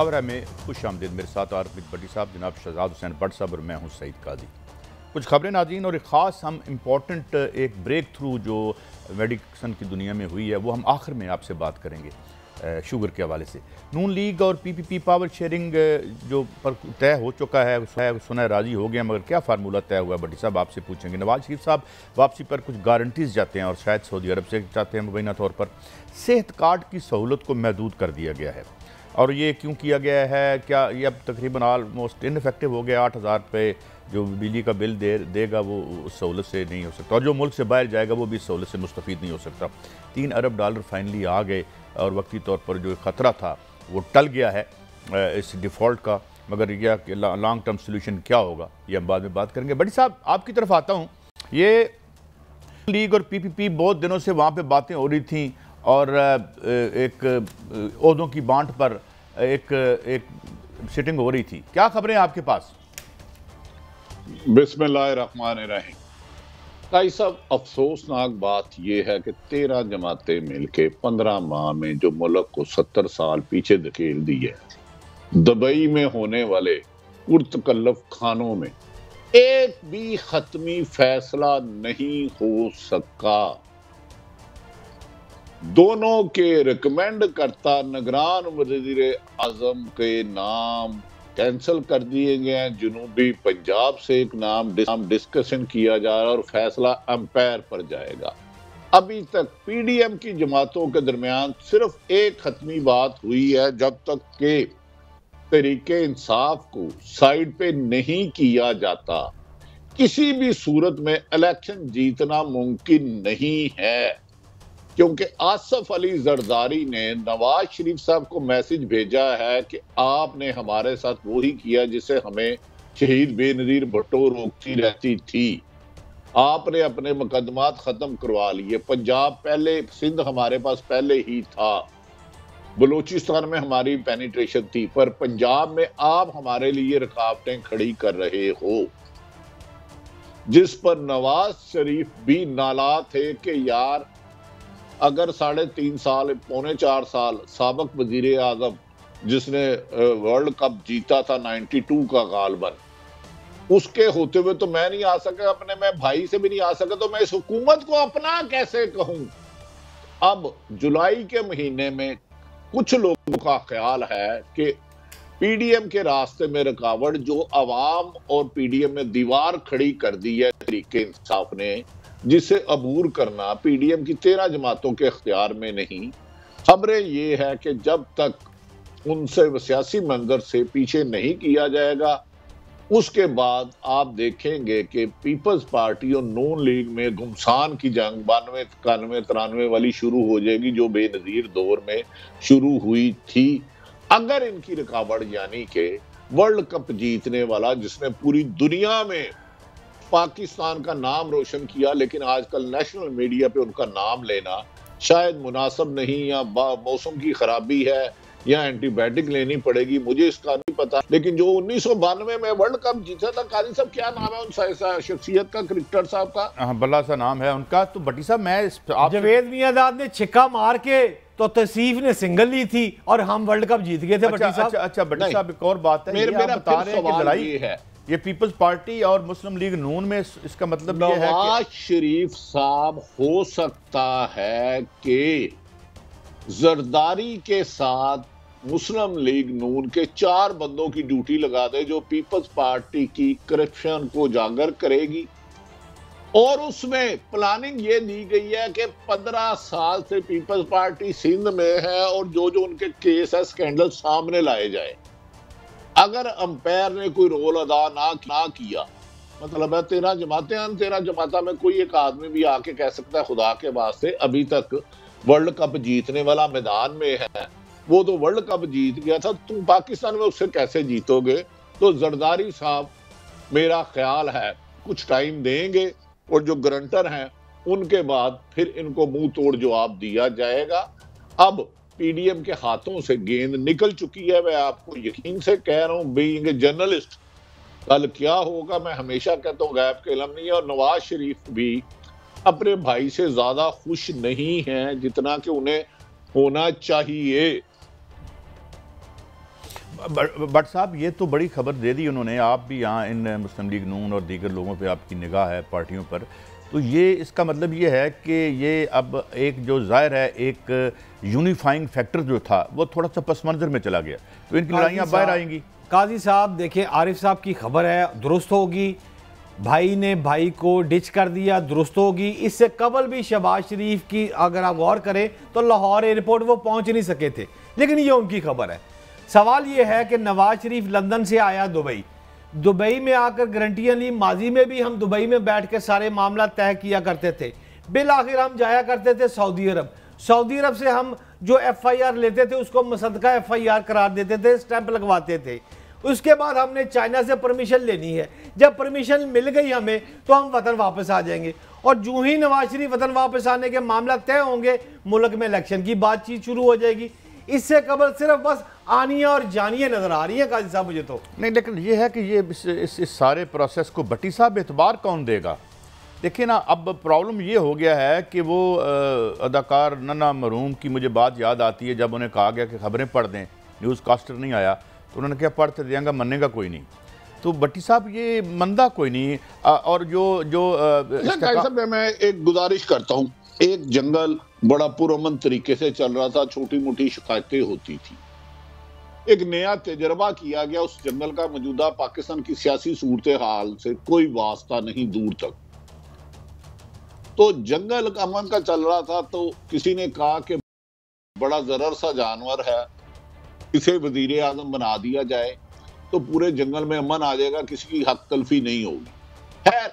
मुहावरा में खुश आमदीद। मेरे साथ आरफिद भट्टी साहब, जनाब शहजाद हुसैन भट्ट साहब और मैं हूँ सईद काजी। कुछ खबरें नाज़रीन और एक ख़ास हम इम्पॉर्टेंट एक ब्रेक थ्रू जो मेडिसन की दुनिया में हुई है वो हम आखिर में आपसे बात करेंगे शुगर के हवाले से। नून लीग और पीपीपी पावर शेयरिंग जो पर तय हो चुका है सुना राजी हो गया, मगर क्या फार्मूला तय हुआ है भट्टी साहब आपसे पूछेंगे। नवाज शरीफ साहब वापसी पर कुछ गारंटीज़ जाते हैं और शायद सऊदी अरब से चाहते हैं मुबैना तौर पर। सेहत कार्ड की सहूलत को महदूद कर दिया गया है और ये क्यों किया गया है? क्या ये अब तकरीबन ऑलमोस्ट इनफेक्टिव हो गया? 8,000 रुपये जो बिजली का बिल देगा वो उस सहूलत से नहीं हो सकता और जो मुल्क से बाहर जाएगा वो भी इस सहूलत से मुस्तफ़ीद नहीं हो सकता। $3 अरब फाइनली आ गए और वक्ती तौर पर जो ख़तरा था वो टल गया है इस डिफ़ॉल्ट का, मगर यह लॉन्ग टर्म सोल्यूशन क्या होगा ये हम बाद में बात करेंगे। बड़ी साहब आपकी तरफ आता हूँ। ये लीग और पीपीपी बहुत दिनों से वहाँ पे बातें हो रही थी और एक ओहदों की बांट पर एक सिटिंग हो रही थी। क्या खबरें आपके पास? बिस्मिल्लाहिर्रहमानिर्रहीम। भाई साहब, अफसोसनाक बात यह है कि 13 जमातें मिलके 15 माह में जो मुल्क को 70 साल पीछे धकेल दी है, दुबई में होने वाले पुरतकल्लफ खानों में एक भी हतमी फैसला नहीं हो सका। दोनों के रिकमेंड करता निगरान वज़ीर आज़म के नाम कैंसिल कर दिए गए हैं। जनूबी पंजाब से एक नाम डिस्कशन किया जा रहा है और फैसला अंपायर पर जाएगा। अभी तक पीडीएम की जमातों के दरमियान सिर्फ एक खत्मी बात हुई है, जब तक के तरीके इंसाफ को साइड पे नहीं किया जाता किसी भी सूरत में इलेक्शन जीतना मुमकिन नहीं है। क्योंकि आसिफ अली जरदारी ने नवाज शरीफ साहब को मैसेज भेजा है कि आपने हमारे साथ वही किया जिसे हमें शहीद बेनजीर भुट्टो रोकती रहती थी। आपने अपने मुकदमात खत्म करवा लिए। पंजाब पहले, सिंध हमारे पास पहले ही था, बलूचिस्तान में हमारी पेनिट्रेशन थी, पर पंजाब में आप हमारे लिए रुकावटें खड़ी कर रहे हो, जिस पर नवाज शरीफ भी नाला थे कि यार अगर 3.5 साल, 3.25 साल साबिक वजीर आजम जिसने वर्ल्ड कप जीता था 92 का गालबन, उसके होते हुए तो मैं नहीं आ सका, अपने मैं भाई से भी नहीं आ सका, तो मैं इस हुकूमत को अपना कैसे कहूं? अब जुलाई के महीने में कुछ लोगों का ख्याल है कि पीडीएम के रास्ते में रुकावट जो अवाम और पीडीएम में दीवार खड़ी कर दी है तहरीक इंसाफ ने, जिसे अबूर करना पीडीएम की 13 जमातों के इख्तियार में नहीं। खबरें ये है कि जब तक उनसे सियासी मंजर से पीछे नहीं किया जाएगा, उसके बाद आप देखेंगे कि पीपल्स पार्टी और नून लीग में घुमसान की जंग 92, 91, 93 वाली शुरू हो जाएगी, जो बेनजीर दौर में शुरू हुई थी। अगर इनकी रुकावट यानी कि वर्ल्ड कप जीतने वाला, जिसने पूरी दुनिया में पाकिस्तान का नाम रोशन किया, लेकिन आजकल नेशनल मीडिया पे उनका नाम लेना शायद मुनासिब नहीं, या मौसम की खराबी है या एंटीबायोटिक लेनी पड़ेगी, मुझे इसका नहीं पता। लेकिन जो 1992 में वर्ल्ड कप जीता था, काजी साहब क्या नाम है उन शख्सियत का, क्रिकेटर साहब का? हाँ, बल्ला सा नाम है उनका। तो भट्टी साहब मैं जवेद मियांदाद ने छिक्का मार के तो तसीफ ने सिंगल ली थी और हम वर्ल्ड कप जीत गए थे। भट्टी साहब अच्छा भट्टी साहब एक और बात है, मेरा बता रहे हैं कि लड़ाई है ये पीपल्स पार्टी और मुस्लिम लीग नून में, इसका मतलब ये है कि नवाज शरीफ साहब हो सकता है कि जरदारी के साथ मुस्लिम लीग नून के 4 बंदों की ड्यूटी लगा दे, जो पीपल्स पार्टी की करप्शन को उजागर करेगी। और उसमें प्लानिंग ये दी गई है कि 15 साल से पीपल्स पार्टी सिंध में है और जो उनके केस है, स्कैंडल सामने लाए जाए। अगर अंपायर ने कोई रोल अदा ना किया, मतलब है 13 जमातें, 13 जमाता में कोई एक आदमी भी आके कह सकता है खुदा के वास्ते अभी तक वर्ल्ड कप जीतने वाला मैदान में है, वो तो वर्ल्ड कप जीत गया था, तुम पाकिस्तान में उससे कैसे जीतोगे? तो जरदारी साहब मेरा ख्याल है कुछ टाइम देंगे और जो गारंटर हैं उनके बाद फिर इनको मुंह तोड़ जवाब दिया जाएगा। अब पीडीएम के हाथों से गेंद निकल चुकी है, मैं आपको यकीन से कह रहा हूं, बीइंग ए जर्नलिस्ट। कल क्या होगा मैं हमेशा कहता हूं, गैब के इल्म नहीं है। और नवाज शरीफ भी अपने भाई से ज्यादा खुश नहीं है जितना कि उन्हें होना चाहिए। भट्ट साहब ये तो बड़ी खबर दे दी उन्होंने, आप भी यहाँ इन मुस्लिम लीग नून और दीगर लोगों पे आपकी निगाह है पार्टियों पर, तो ये इसका मतलब ये है कि ये अब एक जो ज़ाहिर है एक यूनिफाइंग फैक्टर जो था वो थोड़ा सा पस मंज़र में चला गया, तो इनकी लड़ाइयाँ बाहर आएंगी। काजी साहब देखें, आरिफ साहब की खबर है दुरुस्त होगी, भाई ने भाई को डिच कर दिया, दुरुस्त होगी। इससे कबल भी शहबाज शरीफ की अगर आप गौर करें तो लाहौर एयरपोर्ट वो पहुंच नहीं सके थे, लेकिन ये उनकी खबर है। सवाल ये है कि नवाज शरीफ लंदन से आया दुबई में आकर गारंटियां ली। माजी में भी हम दुबई में बैठ के सारे मामला तय किया करते थे, बिल आखिर हम जाया करते थे सऊदी अरब से हम जो FIR लेते थे उसको मुसद्दका FIR करार देते थे, स्टैंप लगवाते थे। उसके बाद हमने चाइना से परमिशन लेनी है, जब परमिशन मिल गई हमें तो हम वतन वापस आ जाएंगे, और जो ही नवाज शरीफ वतन वापस आने के मामला तय होंगे मुल्क में इलेक्शन की बातचीत शुरू हो जाएगी। इससे कबल सिर्फ बस आनियाँ और जानियाँ नजर आ रही हैं काजी साहब मुझे तो। नहीं, लेकिन ये है कि ये इस सारे प्रोसेस को भट्टी साहब एतबार कौन देगा? देखिए ना, अब प्रॉब्लम ये हो गया है कि वो अदाकार नन्ना मरूम की मुझे बात याद आती है, जब उन्हें कहा गया कि खबरें पढ़ दें, न्यूज़ कास्टर नहीं आया तो उन्होंने क्या पढ़ते देंगे, मनेगा कोई नहीं। तो भट्टी साहब ये मंदा कोई नहीं। और जो मैं एक गुजारिश करता हूँ, एक जंगल बड़ा पुरअमन तरीके से चल रहा था, छोटी मोटी शिकायतें होती थी, एक नया तजर्बा किया गया, उस जंगल का मौजूदा पाकिस्तान की सियासी सूरत हाल से कोई वास्ता नहीं दूर तक। तो जंगल अमन का चल रहा था, तो किसी ने कहा कि बड़ा जरर सा जानवर है, इसे वजीर आजम बना दिया जाए तो पूरे जंगल में अमन आ जाएगा, किसी की हक तलफी नहीं होगी। खैर,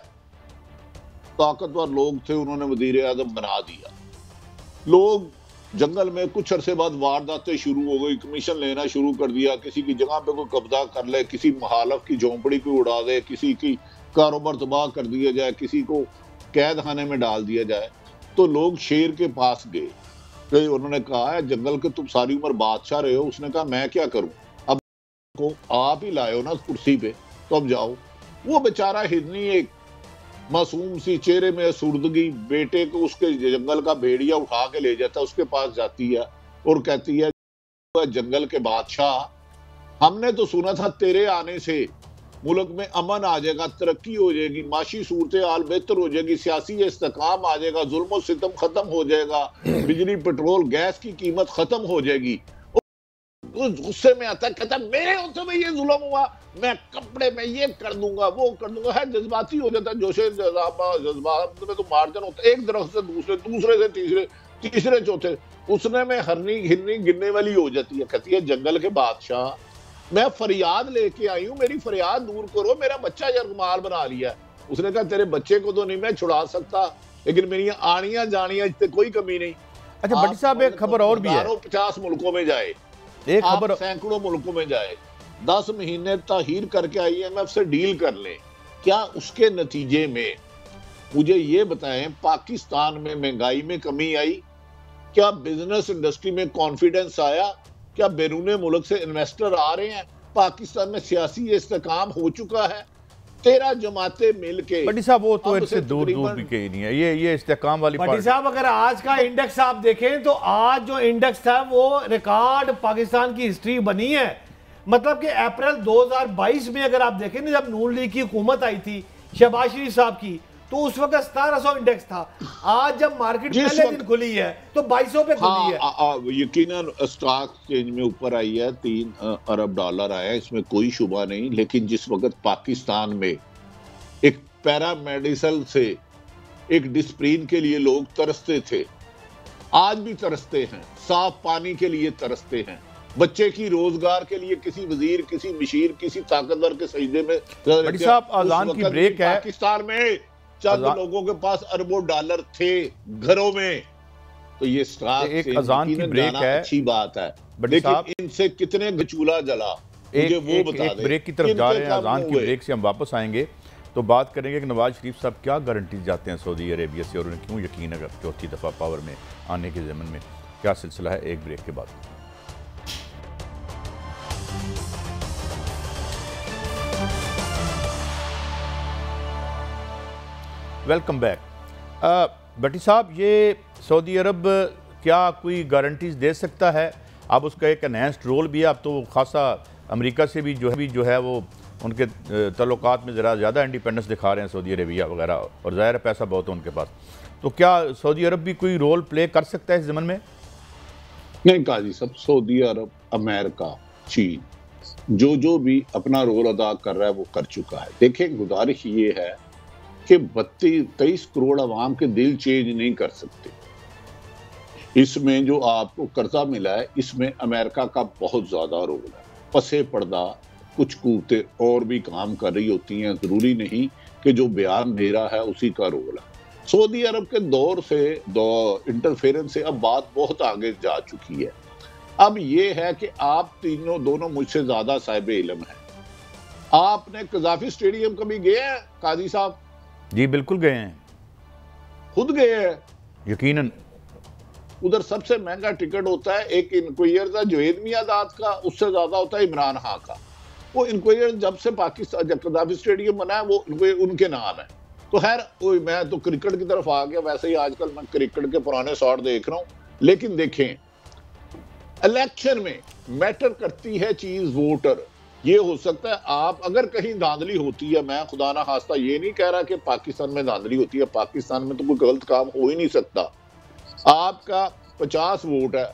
ताकतवर लोग थे, उन्होंने वजीर आजम बना दिया। लोग जंगल में कुछ अरसे बाद वारदातें शुरू हो गई, कमीशन लेना शुरू कर दिया, किसी की जगह पे कोई कब्जा कर ले, किसी मुखालफ की झोंपड़ी को उड़ा दे, किसी की कारोबार तबाह कर दिया जाए, किसी को कैद खाने में डाल दिया जाए। तो लोग शेर के पास गए, उन्होंने कहा है जंगल के तुम सारी उम्र बादशाह रहे हो। उसने कहा मैं क्या करूं, अब को आप ही लाए हो ना कुर्सी पे, तो अब जाओ। वो बेचारा हिरनी एक मासूम सी चेहरे में सुर्दगी, बेटे को उसके जंगल का भेड़िया उठा के ले जाता, उसके पास जाती है और कहती है जंगल के बादशाह, हमने तो सुना था तेरे आने से मुल्क में अमन आ जाएगा, तरक्की हो जाएगी, माशी सूरत हाल बेहतर हो जाएगी, सियासी इस्तेकाम आ जाएगा, जुल्म सितम खत्म हो जाएगा, बिजली पेट्रोल गैस की कीमत खत्म हो जाएगी। गुस्से में आता है, कहता मेरे होते में ये जुल्म हुआ, मैं कपड़े में ये कर दूंगा, वो कर दूंगा। है जज्बाती हो जाता है, जोशे जज्बात में तो मार्जिन होता है, एक दरख्त से दूसरे से तीसरे चौथे उसने में हिरनी गिरने वाली हो जाती है। कहती है जंगल के बादशाह, मैं फरियाद लेके आई हूँ, मेरी फरियाद दूर करो, मेरा बच्चा यरगमाल बना लिया। उसने कहा तेरे बच्चे को तो नहीं मैं छुड़ा सकता, लेकिन मेरी आनियां जानियां इससे कोई कमी नहीं। अच्छा भट्टी साहब, एक खबर और भी है, 50 मुल्कों में जाए, एक खबर सैकड़ों मुल्कों में जाए, 10 महीने ताहीर करके IMF से डील कर ले, क्या उसके नतीजे में मुझे ये बताएं पाकिस्तान में महंगाई में कमी आई, क्या बिजनेस इंडस्ट्री में कॉन्फिडेंस आया, क्या बैरून मुल्क से इन्वेस्टर आ रहे हैं, पाकिस्तान में सियासी इस्तेकाम हो चुका है, 13 जमातें मिलके। भट्टी साहब वो तो इससे दूर भी कहीं नहीं है, ये इस्तेकाम वाली भट्टी साहब अगर आज का इंडेक्स आप देखें तो आज जो इंडेक्स था वो रिकॉर्ड पाकिस्तान की हिस्ट्री बनी है। मतलब कि अप्रैल 2022 में अगर आप देखें ना, जब नून लीग की हुकूमत आई थी शहबाज शरीफ साहब की, तो उस वक्त 1700 इंडेक्स था। आज जब मार्केट पहले दिन खुली है तो 2200 पे खुली है। यकीनन स्टॉक एक्सचेंज में ऊपर आई है, $3 अरब आया, इसमें कोई शुबा नहीं। लेकिन जिस वक्त पाकिस्तान में एक पैरामेडिसल से एक डिस्प्रिन के लिए लोग तरसते थे, आज भी तरसते हैं, साफ पानी के लिए तरसते हैं, बच्चे की रोजगार के लिए किसी वजीर, किसी मशीर, किसी ताकतवर के सजदे में। भट्टी साहब आजान की ब्रेक है, पाकिस्तान में चंद लोगों के पास अरबों डॉलर थे घरों में, तो ये एक अजान की ब्रेक है, अच्छी बात है, लेकिन इनसे कितने चूल्हा जला, मुझे वो बता दें। ब्रेक की तरफ जा रहे हैं, अजान की ब्रेक से हम वापस आएंगे तो बात करेंगे कि नवाज शरीफ साहब क्या गारंटी जाते हैं सऊदी अरेबिया से, और उन्हें क्यों यकीन है चौथी दफा पावर में आने के ज़मन में, क्या सिलसिला है, एक ब्रेक के बाद। Welcome back. भट्टी साहब, ये सऊदी अरब क्या कोई गारंटीज दे सकता है? अब उसका एक एनहेंस्ड रोल भी है, अब तो खासा अमेरिका से भी जो है वो उनके तल्लुकात में ज़रा ज़्यादा इंडिपेंडेंस दिखा रहे हैं सऊदी अरेबिया वगैरह, और ज़ाहिर पैसा बहुत है उनके पास। तो क्या सऊदी अरब भी कोई रोल प्ले कर सकता है इस ज़मन में? नहीं काजी साहब, सऊदी अरब, अमेरिका, चीन जो भी अपना रोल अदा कर रहा है वो कर चुका है। देखें, गुजारिश ये है कि 23 करोड़ अवाम के दिल चेंज नहीं कर सकते। इसमें जो आपको कर्जा मिला है, इसमें अमेरिका का बहुत ज्यादा रोल है। पसे पर्दा कुछ कुव्वतें और भी काम कर रही होती हैं, जरूरी नहीं कि जो बयान दे रहा है उसी का रोल है। सऊदी अरब के दौर से इंटरफेरेंस से अब बात बहुत आगे जा चुकी है। अब ये है कि आप दोनों मुझसे ज्यादा साहिब इल्म हैं। आपने कजाफी स्टेडियम कभी गए हैं काजी साहब? जी बिल्कुल गए हैं, खुद गए हैं। यकीनन। उधर सबसे महंगा टिकट होता है एक इंक्वायर का, जुवेद मियादाद का, उससे ज्यादा होता है इमरान खान का। वो इंक्वायर जब से पाकिस्तान, जब कजाफी स्टेडियम बना है, वो उनके नाम है। तो खैर मैं तो क्रिकेट की तरफ आ गया। वैसे ही आजकल मैं क्रिकेट के पुराने शॉट देख रहा हूं। लेकिन देखें, इलेक्शन में मैटर करती है चीज वोटर। ये हो सकता है आप अगर कहीं धांधली होती है, मैं खुदा ना खास्ता ये नहीं कह रहा कि पाकिस्तान में धांधली होती है, पाकिस्तान में तो कोई गलत काम हो ही नहीं सकता। आपका 50 वोट है,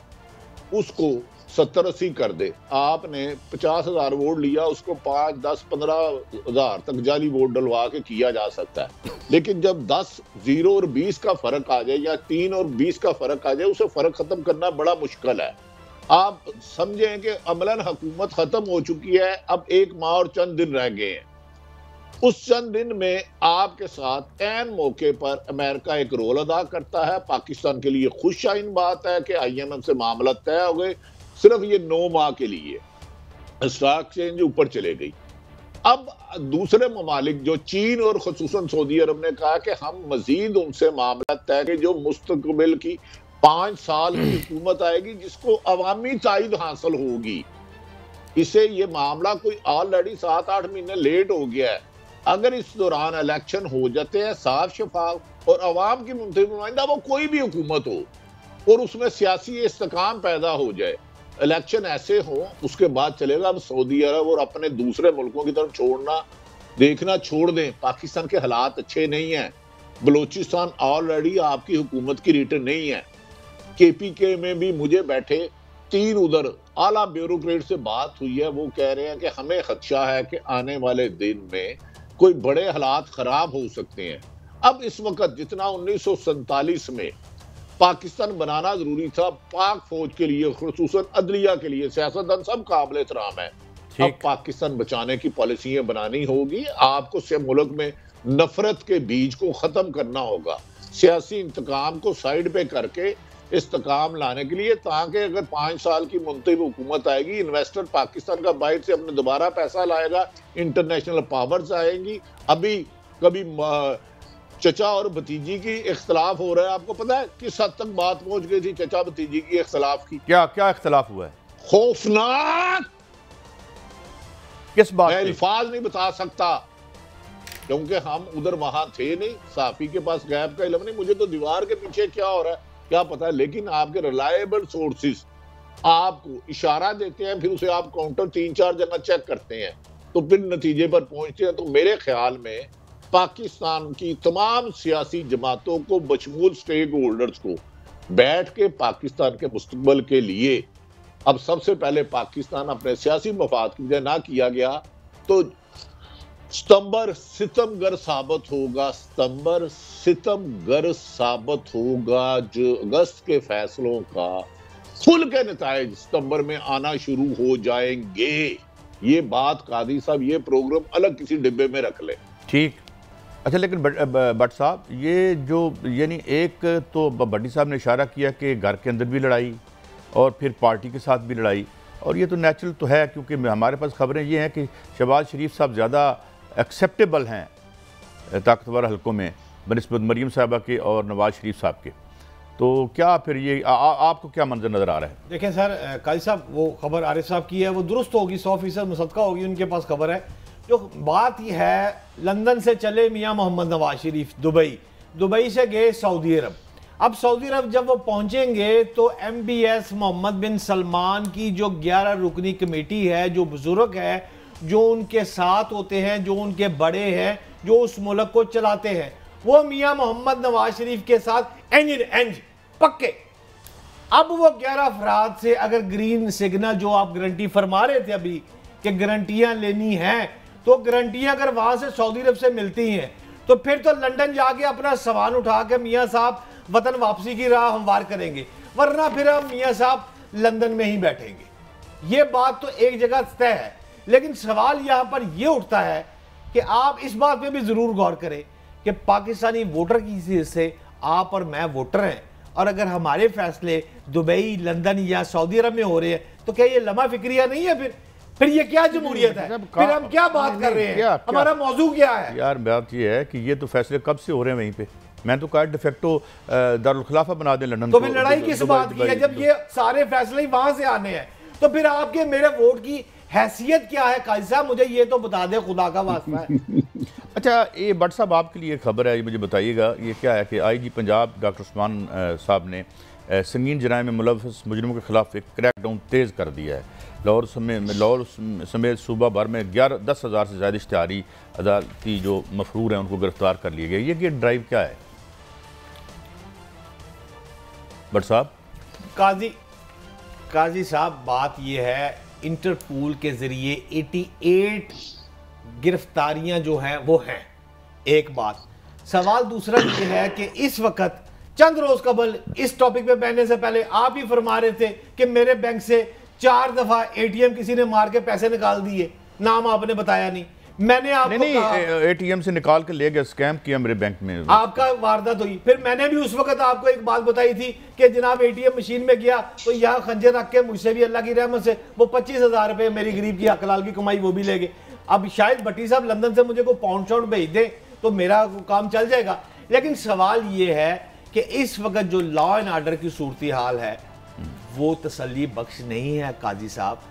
उसको 70-80 कर दे। आपने 50,000 वोट लिया, उसको 5, 10, 15,000 तक जाली वोट डलवा के किया जा सकता है। लेकिन जब 10, 0 और 20 का फर्क आ जाए, या 3 और 20 का फर्क आ जाए, उसे फर्क खत्म करना बड़ा मुश्किल है। आप समझें कि अमलन हुकूमत खत्म हो चुकी है, अब 1 माह और चंद दिन रह गए हैं। उस चंद दिन में आपके साथ ऐन मौके पर अमेरिका एक रोल अदा करता है। पाकिस्तान के लिए खुशआइन बात है कि IMF से मामला तय हो गए, सिर्फ ये 9 माह के लिए। स्टॉक एक्सचेंज ऊपर चले गई। अब दूसरे ममालिक जो चीन और खुसूसन सऊदी अरब ने कहा कि हम मजीद उनसे मामला तय के, जो मुस्तकबिल की 5 साल की हुकूमत आएगी जिसको अवामी ताईद हासिल होगी। इसे ये मामला कोई ऑलरेडी 7-8 महीने लेट हो गया है। अगर इस दौरान इलेक्शन हो जाते हैं साफ शफाफ और अवाम की मुंतखब नुमाइंदा, वो कोई भी हुकूमत हो, और उसमें सियासी इस्तेकाम पैदा हो जाए, इलेक्शन ऐसे हो, उसके बाद चलेगा। अब सऊदी अरब और अपने दूसरे मुल्कों की तरफ देखना छोड़ दें। पाकिस्तान के हालात अच्छे नहीं हैं। बलोचिस्तान ऑलरेडी आपकी हुकूमत की रिटर्न नहीं है। KPK में भी मुझे बैठे 3 उधर आला ब्यूरोक्रेट से बात हुई है। वो कह रहे हैं कि हमें खदशा है कि आने वाले दिन में कोई बड़े हालात खराब हो सकते हैं। अब इस वक्त जितना 1947 में पाकिस्तान बनाना जरूरी था, पाक फौज के लिए, खुसूसन अदलिया के लिए, सियासतदान सब काबिल एहतराम है। अब पाकिस्तान बचाने की पॉलिसियां बनानी होगी। आपको से मुल्क में नफरत के बीज को खत्म करना होगा, सियासी इंतकाम को साइड पे करके इस्तेकाम लाने के लिए, ताकि अगर 5 साल की मुंतखब हुकूमत आएगी, इन्वेस्टर पाकिस्तान का बाहर से अपने दोबारा पैसा लाएगा, इंटरनेशनल पावर्स आएंगी। अभी कभी चचा और भतीजी की इख्तलाफ हो रहा है। आपको पता है किस हद तक बात पहुंच गई थी चचा भतीजी की इख्तलाफ की? क्या इख्तलाफ हुआ है? खौफनाक। किस बात? मैं अल्फाज नहीं बता सकता, क्योंकि हम उधर वहां थे नहीं, साफी के पास गैप का इल्म नहीं। मुझे तो दीवार के पीछे क्या हो रहा है क्या पता है। लेकिन आपके रिलायबल सोर्सेस आपको इशारा देते हैं, फिर उसे आप काउंटर 3-4 जगह चेक करते हैं, तो फिर नतीजे पर पहुंचते हैं। तो मेरे ख्याल में पाकिस्तान की तमाम सियासी जमातों को, बशमूल स्टेक होल्डर्स को, बैठ के पाकिस्तान के मुस्तकबिल के लिए, अब सबसे पहले पाकिस्तान अपने सियासी मफाद की वजह ना किया गया तो सितंबर सितमगर साबित होगा। सितंबर सितमगर साबित होगा। जो अगस्त के फैसलों का खुल के नताइज सितंबर में आना शुरू हो जाएंगे। ये बात कादी साहब, ये प्रोग्राम अलग किसी डिब्बे में रख ले। ठीक। अच्छा, लेकिन भट्ट साहब, ये जो यानी एक तो भट्टी साहब ने इशारा किया कि घर के अंदर भी लड़ाई और फिर पार्टी के साथ भी लड़ाई, और ये तो नेचुरल तो है, क्योंकि हमारे पास खबरें ये हैं कि शहबाज शरीफ साहब ज़्यादा एक्सेप्टेबल हैं ताकतवर हलकों में बनिस्बत मरीम साहबा के और नवाज शरीफ साहब के। तो क्या फिर ये आपको क्या मंजर नज़र आ रहा है? देखें सर, काजी साहब, वो खबर आरिफ साहब की है, वो दुरुस्त होगी, 100% मुसद्दका होगी, उनके पास खबर है। जो बात यह है, लंदन से चले मियाँ मोहम्मद नवाज शरीफ दुबई से गए सऊदी अरब। अब सऊदी अरब जब वो पहुंचेंगे तो MBS मोहम्मद बिन सलमान की जो 11 रुकनी कमेटी है, जो बुजुर्ग है, जो उनके साथ होते हैं, जो उनके बड़े हैं, जो उस मुल्क को चलाते हैं, वो मियां मोहम्मद नवाज शरीफ के साथ एंज पक्के। अब वो 11 अफराद से अगर ग्रीन सिग्नल जो आप गारंटी फरमा रहे थे अभी कि गारंटियां लेनी हैं, तो गारंटियां अगर वहां से सऊदी अरब से मिलती हैं तो फिर तो लंदन जाके अपना सामान उठा के मियां साहब वतन वापसी की राह हमवार करेंगे, वरना फिर हम मियां साहब लंदन में ही बैठेंगे। ये बात तो एक जगह तय है, लेकिन सवाल यहां पर यह उठता है कि आप इस बात पे भी जरूर गौर करें कि पाकिस्तानी वोटर की हैसियत से आप और मैं वोटर हैं, और अगर हमारे फैसले दुबई, लंदन या सऊदी अरब में हो रहे हैं तो क्या ये लम्हा फिक्रिया नहीं है? फिर ये क्या जमहूरियत है? फिर हम क्या बात कर रहे हैं? हमारा मौजू क्या है? यार बात ये है कि ये तो फैसले कब से हो रहे हैं वहीं पे। मैं तो कहा डिफेक्टो दारुल खिलाफा बना दें लंदन तो फिर लड़ाई किस बात की है जब ये सारे फैसले ही वहां से आने हैं? तो फिर आपके मेरे वोट की हैसियत क्या है काजी साहब? मुझे ये तो बता दे, खुदा का वास्ता है। अच्छा, ये भट्ट साहब आपके लिए खबर है, ये मुझे बताइएगा, ये क्या है कि IG पंजाब डॉक्टर उस्मान साहब ने संगीन जराइम में मुलव्वस मुजरिमों के खिलाफ एक क्रैकडाउन तेज़ कर दिया है। लाहौर समेत सूबा भर में 10,000 से ज़्यादा इश्तिहारी अदालती जो मफरूर हैं उनको गिरफ्तार कर लिए गए। ये ड्राइव क्या है भट्ट साहब? काजी साहब, बात यह है इंटरपोल के जरिए 88 गिरफ्तारियां जो हैं वो हैं, एक बात। सवाल दूसरा ये है कि इस वक्त चंद रोज कबल इस टॉपिक पे बैठने से पहले आप ही फरमा रहे थे कि मेरे बैंक से 4 दफा ATM किसी ने मार के पैसे निकाल दिए, नाम आपने बताया नहीं। मैंने आपको नहीं ATM से निकाल के ले गया, स्कैम किया मेरे बैंक में, आपका वारदात हुई। फिर मैंने भी उस वक्त आपको एक बात बताई थी कि जनाब ATM मशीन में गया तो यहाँ खंजर रख के मुझसे भी अल्लाह की रहमत से वो 25,000 रुपए मेरी गरीब की हकलाल की कमाई वो भी ले गए। अब शायद भट्टी साहब लंदन से मुझे को पाउंड शाउंड भेज दे तो मेरा काम चल जाएगा। लेकिन सवाल ये है कि इस वक्त जो लॉ एंड ऑर्डर की सूरत हाल है वो तसल्ली बख्श नहीं है काजी साहब।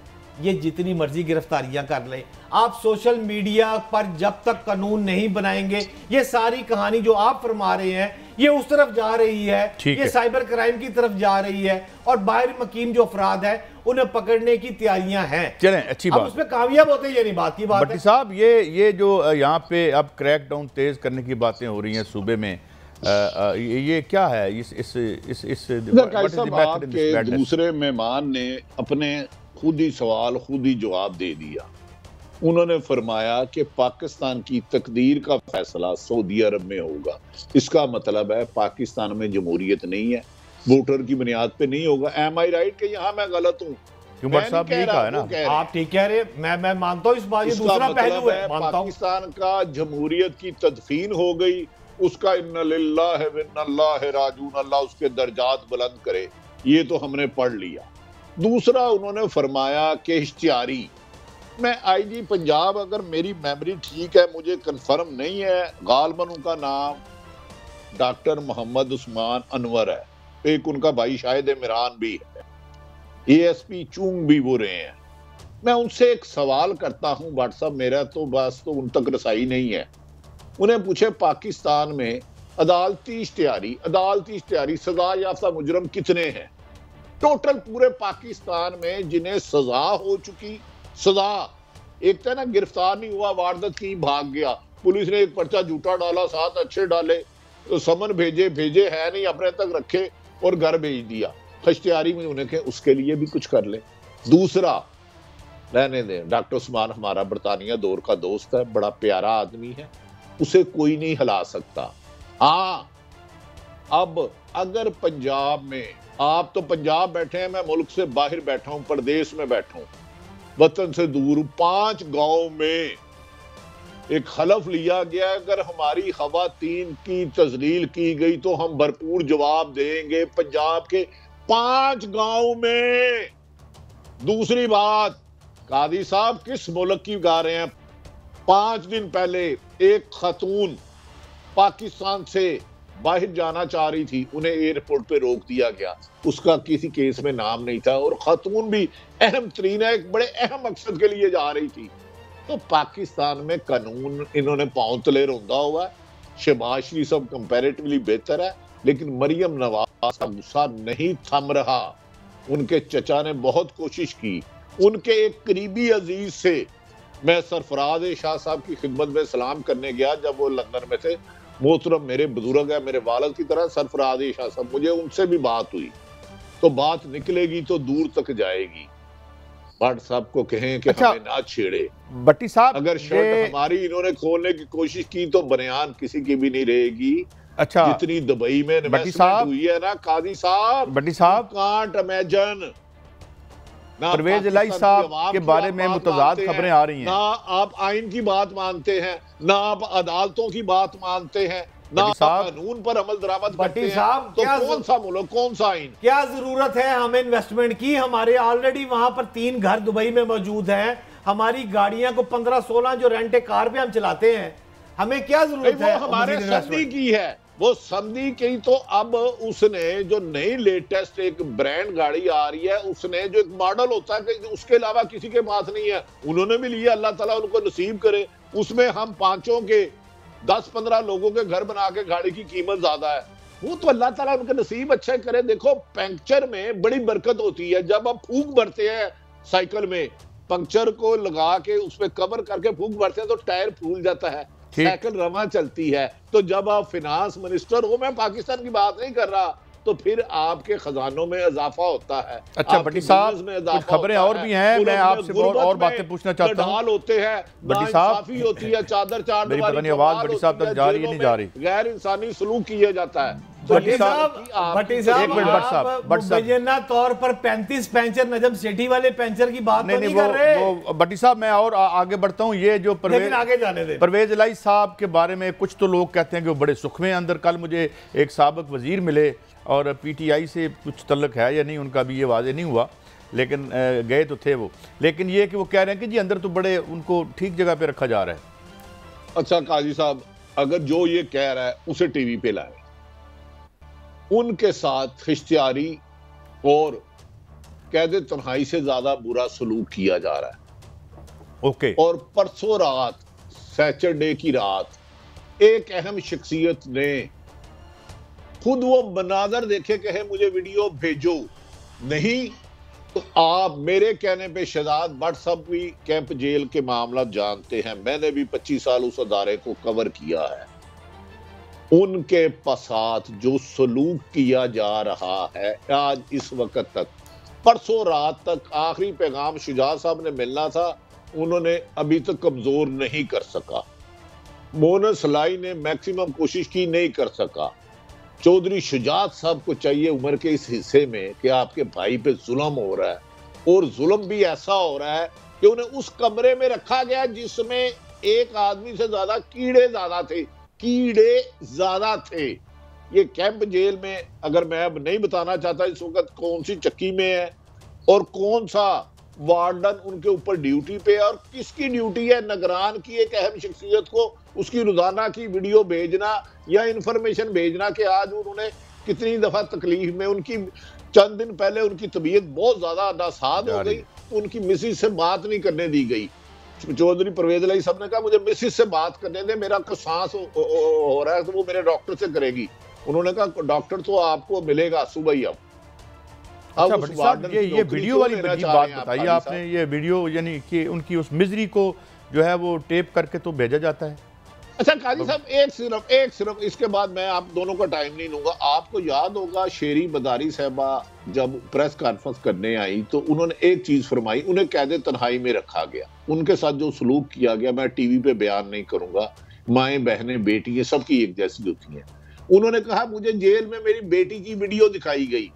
ये जितनी मर्जी गिरफ्तारियां कर लें, आप सोशल मीडिया पर जब तक कानून नहीं बनाएंगे, ये सारी कहानी जो आप फरमा रहे हैं ये उस तरफ जा रही है, ये साइबर क्राइम की तरफ जा रही है, और बाहर मकीम जो अफराद है उन्हें पकड़ने की तैयारियां हैं। चलें, अच्छी बात, उसमें कामयाब होते हैं, ये नहीं बात की बात भट्टी साहब। ये जो यहाँ पे अब क्रैकडाउन तेज करने की बातें हो रही हैं सूबे में, ये क्या है? आपके दूसरे मेहमान ने अपने खुद ही सवाल खुद ही जवाब दे दिया। उन्होंने फरमाया कि पाकिस्तान की तकदीर का फैसला सऊदी अरब में होगा। इसका मतलब है पाकिस्तान में जमहूरियत नहीं है, वोटर की बुनियाद पे नहीं होगा। एम आई राइट कि यहाँ मैं गलत हूँ? आप ठीक कह रहे, मैं मानता हूँ इस बात। ये दूसरा पहलू है, पाकिस्तान का जमहूरियत की तदफीन हो गई, उसका इन्ना लिल्लाहि व इन्ना इलैहि राजिऊन, अल्लाह उसके दर्जात बुलंद करे, ये तो हमने पढ़ लिया। दूसरा उन्होंने फरमाया कि इश्तिहारी, मैं IG पंजाब, अगर मेरी मेमोरी ठीक है, मुझे कंफर्म नहीं है, गालबन उनका नाम डॉक्टर मोहम्मद उस्मान अनवर है, एक उनका भाई शाहिद इमरान भी है, ASP चूंग भी वो रहे हैं। मैं उनसे एक सवाल करता हूं व्हाट्सएप, मेरा तो बस तो उन तक रसाई नहीं है। उन्हें पूछे पाकिस्तान में अदालती इश्तिहारी सजा याफ्ता मुजरम कितने हैं टोटल पूरे पाकिस्तान में जिन्हें सजा हो चुकी? सजा एक था ना, गिरफ्तार नहीं हुआ, वारदात की भाग गया, पुलिस ने एक पर्चा झूठा डाला, 7 अच्छे डाले, तो समन भेजे है नहीं, अपने तक रखे और घर भेज दिया। इश्तिहारी में उन्हें कहे उसके लिए भी कुछ कर ले। दूसरा, रहने दें, डॉक्टर उस्मान हमारा बरतानिया दौर का दोस्त है, बड़ा प्यारा आदमी है, उसे कोई नहीं हिला सकता। हाँ, अब अगर पंजाब में, आप तो पंजाब बैठे हैं, मैं मुल्क से बाहर बैठा हूं, प्रदेश में बैठा हूं, वतन से दूर, 5 गांव में एक हलफ लिया गया, अगर हमारी खवातीन की तजलील की गई तो हम भरपूर जवाब देंगे पंजाब के 5 गांव में। दूसरी बात, कादी साहब किस मुल्क की गा रहे हैं? 5 दिन पहले एक खातून पाकिस्तान से बाहर जाना चाह रही थी, उन्हें एयरपोर्ट पे रोक दिया गया, उसका किसी केस में नाम नहीं था, और खातून भी अहम तरीन है, एक बड़े अहम मकसद के लिए जा रही थी। तो पाकिस्तान में कानून इन्होंने पांव तले रौंदा हुआ है। शहबाज शरीफ सब कंपैरेटिवली बेहतर है, लेकिन मरियम नवाज का गुस्सा नहीं थम रहा। उनके चचा ने बहुत कोशिश की। उनके एक करीबी अजीज से मैं सरफराज शाह साहब की खिदमत में सलाम करने गया जब वो लंदन में थे। मोहतरम मेरे बुजुर्ग है, मेरे वालिद की तरह सरफराज शाह साहब, मुझे उनसे भी बात हुई। तो बात निकलेगी तो दूर तक जाएगी। भट्ट साहब को कहें कि अच्छा, हमें ना छेड़े। भट्टी साहब, अगर शर्ट हमारी इन्होंने खोलने की कोशिश की तो बनियान किसी की भी नहीं रहेगी। अच्छा, जितनी दुबई में इन्वेस्टमेंट हुई है ना काजी साहब, भट्टी साहब, कांट इमेजिन। परवेज इलाही साहब के बारे में मुतज़ाद खबरें आ रही हैं। ना आप आइन की बात मानते हैं, ना आप अदालतों की बात मानते हैं, ना आप कानून पर अमल दरामद करते हैं। तो कौन सा मुल्क, कौन सा आइन? क्या जरूरत है हमें इन्वेस्टमेंट की? हमारे ऑलरेडी वहां पर 3 घर दुबई में मौजूद हैं। हमारी गाड़ियां को 15-16 जो रेंट कार पे हम चलाते हैं, हमें क्या जरूरत है? हमारे सदी की है, वो सदी की। तो अब उसने जो नई लेटेस्ट एक ब्रांड गाड़ी आ रही है, उसने जो एक मॉडल होता है कि उसके अलावा किसी के पास नहीं है, उन्होंने भी लिया। अल्लाह ताला उनको नसीब करे। उसमें हम 5 के 10-15 लोगों के घर बना के गाड़ी की कीमत ज्यादा है। वो तो अल्लाह ताला उनके नसीब अच्छे करे। देखो पंक्चर में बड़ी बरकत होती है। जब आप फूंक भरते हैं साइकिल में, पंक्चर को लगा के उस पर कवर करके फूंक भरते हैं तो टायर फूल जाता है, साइकिल रवा चलती है। तो जब आप फिनांस मिनिस्टर हो, मैं पाकिस्तान की बात नहीं कर रहा, तो फिर आपके खजानों में इजाफा होता है। अच्छा भट्टी साहब, कुछ खबरें और भी हैं, मैं आपसे और बातें पूछना चाहता हूं। होते हैं, भट्टी साहब होती है, चादर चार मेरी पता नहीं आवाज भट्टी साहब तक जा रही है नहीं जा रही, गैर इंसानी सलूक किया जाता है। भट्टी साहब बेजना तौर पर 35 पेंचर नजम सेठी वाले पेंचर की बात नहीं कर रहे। वो भट्टी साहब मैं और आगे बढ़ता हूं। ये जो परवेज इलाही साहब के बारे में कुछ तो लोग कहते हैं कि वो बड़े सुख में अंदर। कल मुझे एक साबिक वजीर मिले और पीटीआई से कुछ तल्लक है या नहीं उनका भी ये वाज़ेह नहीं हुआ, लेकिन गए तो थे वो। लेकिन ये कि वो कह रहे हैं कि जी अंदर तो बड़े उनको ठीक जगह पे रखा जा रहा है। अच्छा काजी साहब, अगर जो ये कह रहा है उसे टीवी पे लाए। उनके साथ इश्तियारी और कैद तन्हाई से ज्यादा बुरा सलूक किया जा रहा है। ओके। और परसों रात, सैटरडे की रात, एक अहम शख्सियत ने खुद वो मनाजर देखे, कहे मुझे वीडियो भेजो। नहीं तो आप मेरे कहने पे शहजाद भट्ट साहब भी कैंप जेल के मामला जानते हैं। मैंने भी 25 साल उस अदारे को कवर किया है। उनके साथ जो सलूक किया जा रहा है आज इस वक्त तक, परसों रात तक, आखिरी पैगाम शुजात साहब ने मिलना था, उन्होंने अभी तक कमजोर नहीं कर सका। मोनस लाई ने मैक्सिमम कोशिश की, नहीं कर सका। चौधरी शुजात साहब को चाहिए उम्र के इस हिस्से में कि आपके भाई पे जुल्म हो रहा है, और जुल्म भी ऐसा हो रहा है कि उन्हें उस कमरे में रखा गया जिसमें एक आदमी से ज्यादा कीड़े ज्यादा थे। कीड़े ज्यादा थे। ये कैंप जेल में, अगर मैं अब नहीं बताना चाहता इस वक्त कौन सी चक्की में है और कौन सा वार्डन उनके ऊपर ड्यूटी पे है और किसकी ड्यूटी है निगरान की एक अहम शख्सियत को उसकी रोजाना की वीडियो भेजना या इंफॉर्मेशन भेजना कि आज उन्होंने कितनी दफा तकलीफ में। उनकी चंद दिन पहले उनकी तबीयत बहुत ज्यादा नासाज हो गई, तो उनकी मिसिस से बात नहीं करने दी गई। चौधरी परवेज इलाही साहब ने कहा मुझे मिसिस से बात करने दे, मेरा सांस हो रहा है, तो वो मेरे डॉक्टर से करेगी। उन्होंने कहा डॉक्टर तो आपको मिलेगा सुबह ही। अच्छा भट्टी साहब, ये वीडियो वाली बड़ी बात बताइए आपने। ये वीडियो यानी कि उनकी उस मिजरी को जो है वो टेप करके तो भेजा जाता है। अच्छा काजी साहब, एक सिर्फ इसके बाद मैं आप दोनों का टाइम नहीं लूंगा। आपको याद होगा शेरी बदारी साहबा जब प्रेस कॉन्फ्रेंस करने आई तो उन्होंने एक चीज फरमाई, उन्हें कैद तन्हाई में रखा गया। उनके साथ जो सलूक किया गया मैं टीवी पे बयान नहीं करूंगा। माएँ बहनें बेटियां सबकी एक जैसी होती हैं। उन्होंने कहा मुझे जेल में मेरी बेटी की वीडियो दिखाई गई।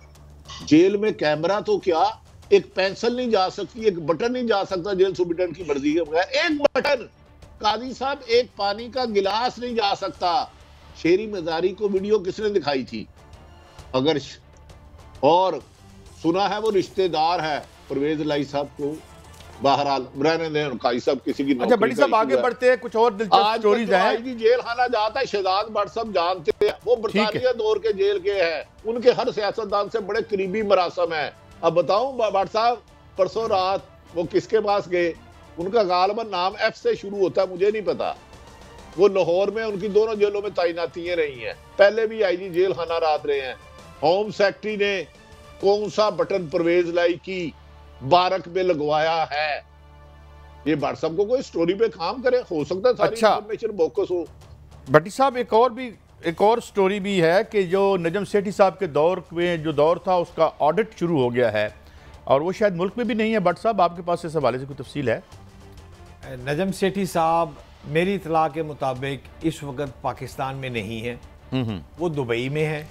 जेल में कैमरा तो क्या, एक पेंसिल नहीं जा सकती, एक बटन नहीं जा सकता जेल सुपरिटेंडेंट की मर्जी के बगैर। एक बटन काजी साहब, एक पानी का गिलास नहीं जा सकता। शेरी मजारी को वीडियो किसने दिखाई थी? अगर और सुना है वो रिश्तेदार है परवेज इलाही साहब को। बहरहाल रहने दें काजी साहब, किसी की अच्छा बड़ी साहब आगे बढ़ते हैं, कुछ और दिलचस्प स्टोरीज हैं। जेल खाना जाता है शहजाद भट्ट साहब जानते हैं, वो बरतानिया दौर के जेल के हैं। उनके हर सियासतदान से बड़े करीबी मरासम है। अब बताऊं भट्ट साहब, परसों रात वो किसके पास गए? उनका गालबन नाम एफ से शुरू होता है, मुझे नहीं पता। वो लाहौर में उनकी दोनों जेलों में तैनातियां रही हैं, पहले भी आईजी जेल खाना रात रहे हैं। होम सेक्रेटरी ने कौन सा बटन परवेज लाई की बारक में लगवाया है? ये भट्ट साहब को कोई स्टोरी पे काम करे, हो सकता है सारी इंफॉर्मेशन बोकस हो। भट्टी साहब एक और स्टोरी भी है कि जो नजम सेठी साहब के दौर में जो दौर था उसका ऑडिट शुरू हो गया है और वो शायद मुल्क में भी नहीं है। भट्ट साहब आपके पास इस हवाले से कोई तफसील है? नजम सेठी साहब मेरी इतला के मुताबिक इस वक्त पाकिस्तान में नहीं है, वो दुबई में है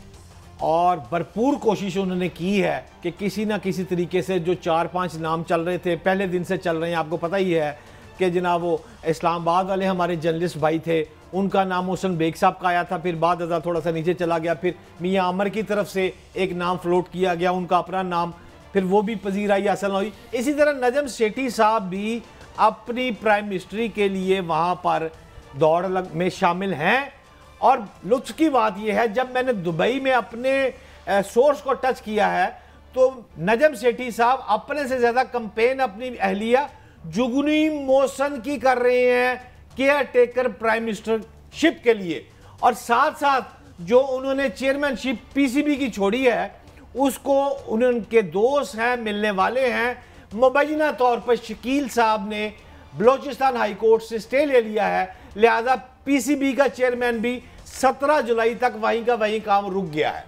और भरपूर कोशिश उन्होंने की है कि किसी ना किसी तरीके से जो 4-5 नाम चल रहे थे, पहले दिन से चल रहे हैं, आपको पता ही है कि जनाब वो इस्लामाबाद वाले हमारे जर्नलिस्ट भाई थे, उनका नाम मोहसिन बेग साहब का आया था, फिर बाद अज़ा थोड़ा सा नीचे चला गया, फिर मियाँ अमर की तरफ से एक नाम फ्लोट किया गया, उनका अपना नाम, फिर वो भी पजीराई हासिल हुई। इसी तरह नजम सेठी साहब भी अपनी प्राइम मिनिस्ट्री के लिए वहाँ पर दौड़ में शामिल हैं। और लुत्फ की बात यह है, जब मैंने दुबई में अपने सोर्स को टच किया है तो नजम सेठी साहब अपने से ज़्यादा कंपेन अपनी अहलिया जुगनी मोहसन की कर रहे हैं केयर टेकर प्राइम मिनिस्टरशिप के लिए, और साथ साथ जो उन्होंने चेयरमैनशिप पीसीबी की छोड़ी है उसको उनके दोस्त हैं, मिलने वाले हैं। मुबैना तौर पर शकील साहब ने बलोचिस्तान हाई कोर्ट से स्टे ले लिया है, लिहाजा पीसीबी का चेयरमैन भी 17 जुलाई तक वहीं का वहीं काम रुक गया है।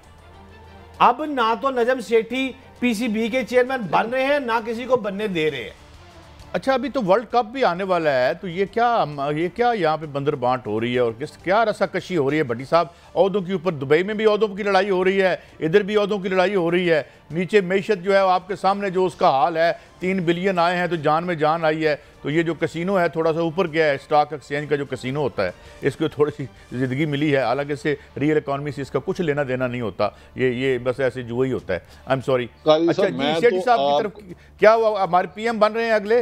अब ना तो नजम सेठी पीसीबी के चेयरमैन बन रहे हैं, ना किसी को बनने दे रहे हैं। अच्छा, अभी तो वर्ल्ड कप भी आने वाला है, तो ये क्या यहाँ पे बंदर बांट हो रही है और क्या रस्साकशी हो रही है भट्टी साहब? ओहदों के ऊपर दुबई में भी ओहदों की लड़ाई हो रही है, इधर भी ओहदों की लड़ाई हो रही है, नीचे मैशत जो है आपके सामने जो उसका हाल है, 3 बिलियन आए हैं तो जान में जान आई है। तो ये जो कसिनो है थोड़ा सा ऊपर गया है, स्टॉक एक्सचेंज का जो कसिनो होता है इसको थोड़ी सी ज़िंदगी मिली है, हालांकि इससे रियल इकॉनमी से इसका कुछ लेना देना नहीं होता, ये बस ऐसे जुआ ही होता है। I am sorry. अच्छा जी, सेठी साहब की तरफ क्या हुआ? हमारे पीएम बन रहे हैं अगले?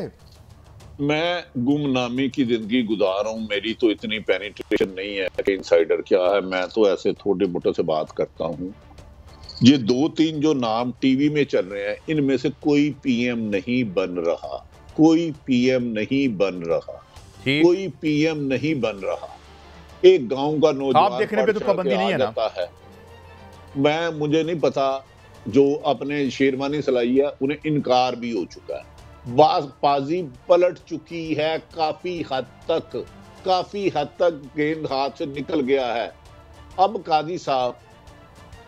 मैं गुमनामी की जिंदगी गुजार रहा हूँ, मेरी तो इतनी पेनिट्रेशन नहीं है कि इनसाइडर क्या है, मैं तो ऐसे थोड़े मोटे से बात करता हूँ। ये 2-3 जो नाम टीवी में चल रहे हैं इनमें से कोई पीएम नहीं बन रहा, कोई पीएम नहीं बन रहा, कोई पीएम नहीं बन रहा। एक गांव का नौजवान आप देखने पे तो पाबंदी नहीं है ना? मुझे नहीं पता, जो अपने शेरवानी सलाई है उन्हें इनकार भी हो चुका है, बाजी पलट चुकी है, काफी हद तक गेंद हाथ से निकल गया है। अब काजी साहब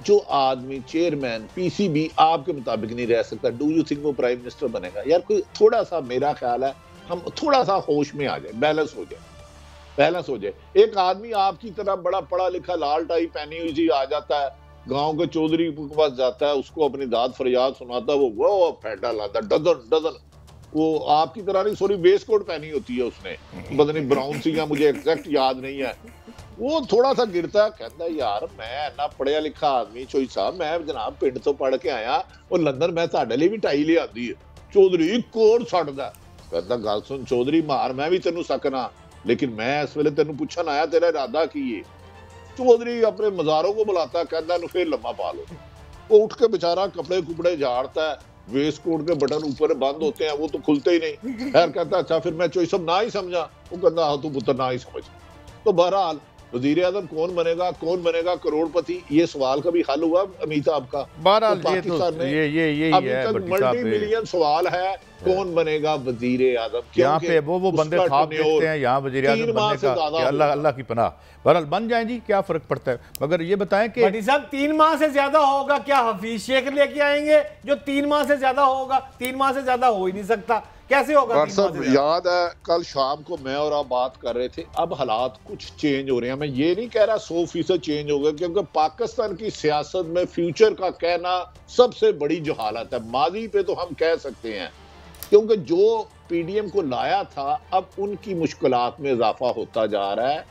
जो आदमी चेयरमैन पीसीबी आपके मुताबिक नहीं रह सकता, डू यू थिंक वो प्राइम मिनिस्टर बनेगा? यार कोई थोड़ा सा, मेरा ख्याल है हम थोड़ा सा होश में आ जाए, बैलेंस हो जाए। एक आदमी आपकी तरह बड़ा पढ़ा लिखा लाल टाई पहनी हुई जी आ जाता है, गांव के चौधरी के पास जाता है, उसको अपनी दाद फरियाद सुनाता है, वो फैडा लाता डजन वो आपकी तरह नहीं, सॉरी वेस्ट कोट पहनी होती है उसने, पता नहीं ब्राउन सी, मुझे एग्जैक्ट याद नहीं है। वो थोड़ा सा गिरता है, कहता है यार मैं ना पढ़िया लिखा आदमी, चोई साहब मैं जनाब पिंड तो पढ़ के आया और लंदन मैं साडे लिए भी टाई ले आती है। चौधरी कोर छड्डदा, कहता गल सुन चौधरी मार, मैं भी तेनू सकना, लेकिन मैं इस वेले तेनू पूछन आया तेरा इरादा की है। चौधरी अपने मजारों को बुलाता, कहता फिर लम्मा पा लो। वो उठ के बेचारा कपड़े कुपड़े झाड़ता है, वेस्ट कोट के बटन ऊपर बंद होते हैं, वो तो खुलते ही नहीं। खैर कहता अच्छा फिर मैं चोई सब ना ही समझा, वो कहता हाँ तू पुत्र ना ही समझ। तो बहरहाल वजीर आजम कौन बनेगा करोड़पति, ये सवाल का भी हल हुआ अमिताभ का? बहरहाल तो पाकिस्तान में अभी तक मल्टी मिलियन सवाल है, कौन बनेगा वजीर आजम? यहाँ पे वो बंदे ख्वाब देखते हैं यहाँ वजीर आजम बनने का, अल्लाह की पनाह। बहरहाल बन जाए जी, क्या फर्क पड़ता है, मगर ये बताएं कि भट्टी साहब 3 माह से ज्यादा होगा, क्या हफीज शेख लेके आएंगे जो 3 माह से ज्यादा होगा? 3 माह से ज्यादा हो ही नहीं सकता, कैसे होगा? याद है कल शाम को मैं और आप बात कर रहे थे, अब हालात कुछ चेंज हो रहे हैं। मैं ये नहीं कह रहा 100% चेंज होगा, क्योंकि पाकिस्तान की सियासत में फ्यूचर का कहना सबसे बड़ी जहालत है। माजी पे तो हम कह सकते हैं, क्योंकि जो पीडीएम को लाया था अब उनकी मुश्किलात में इजाफा होता जा रहा है,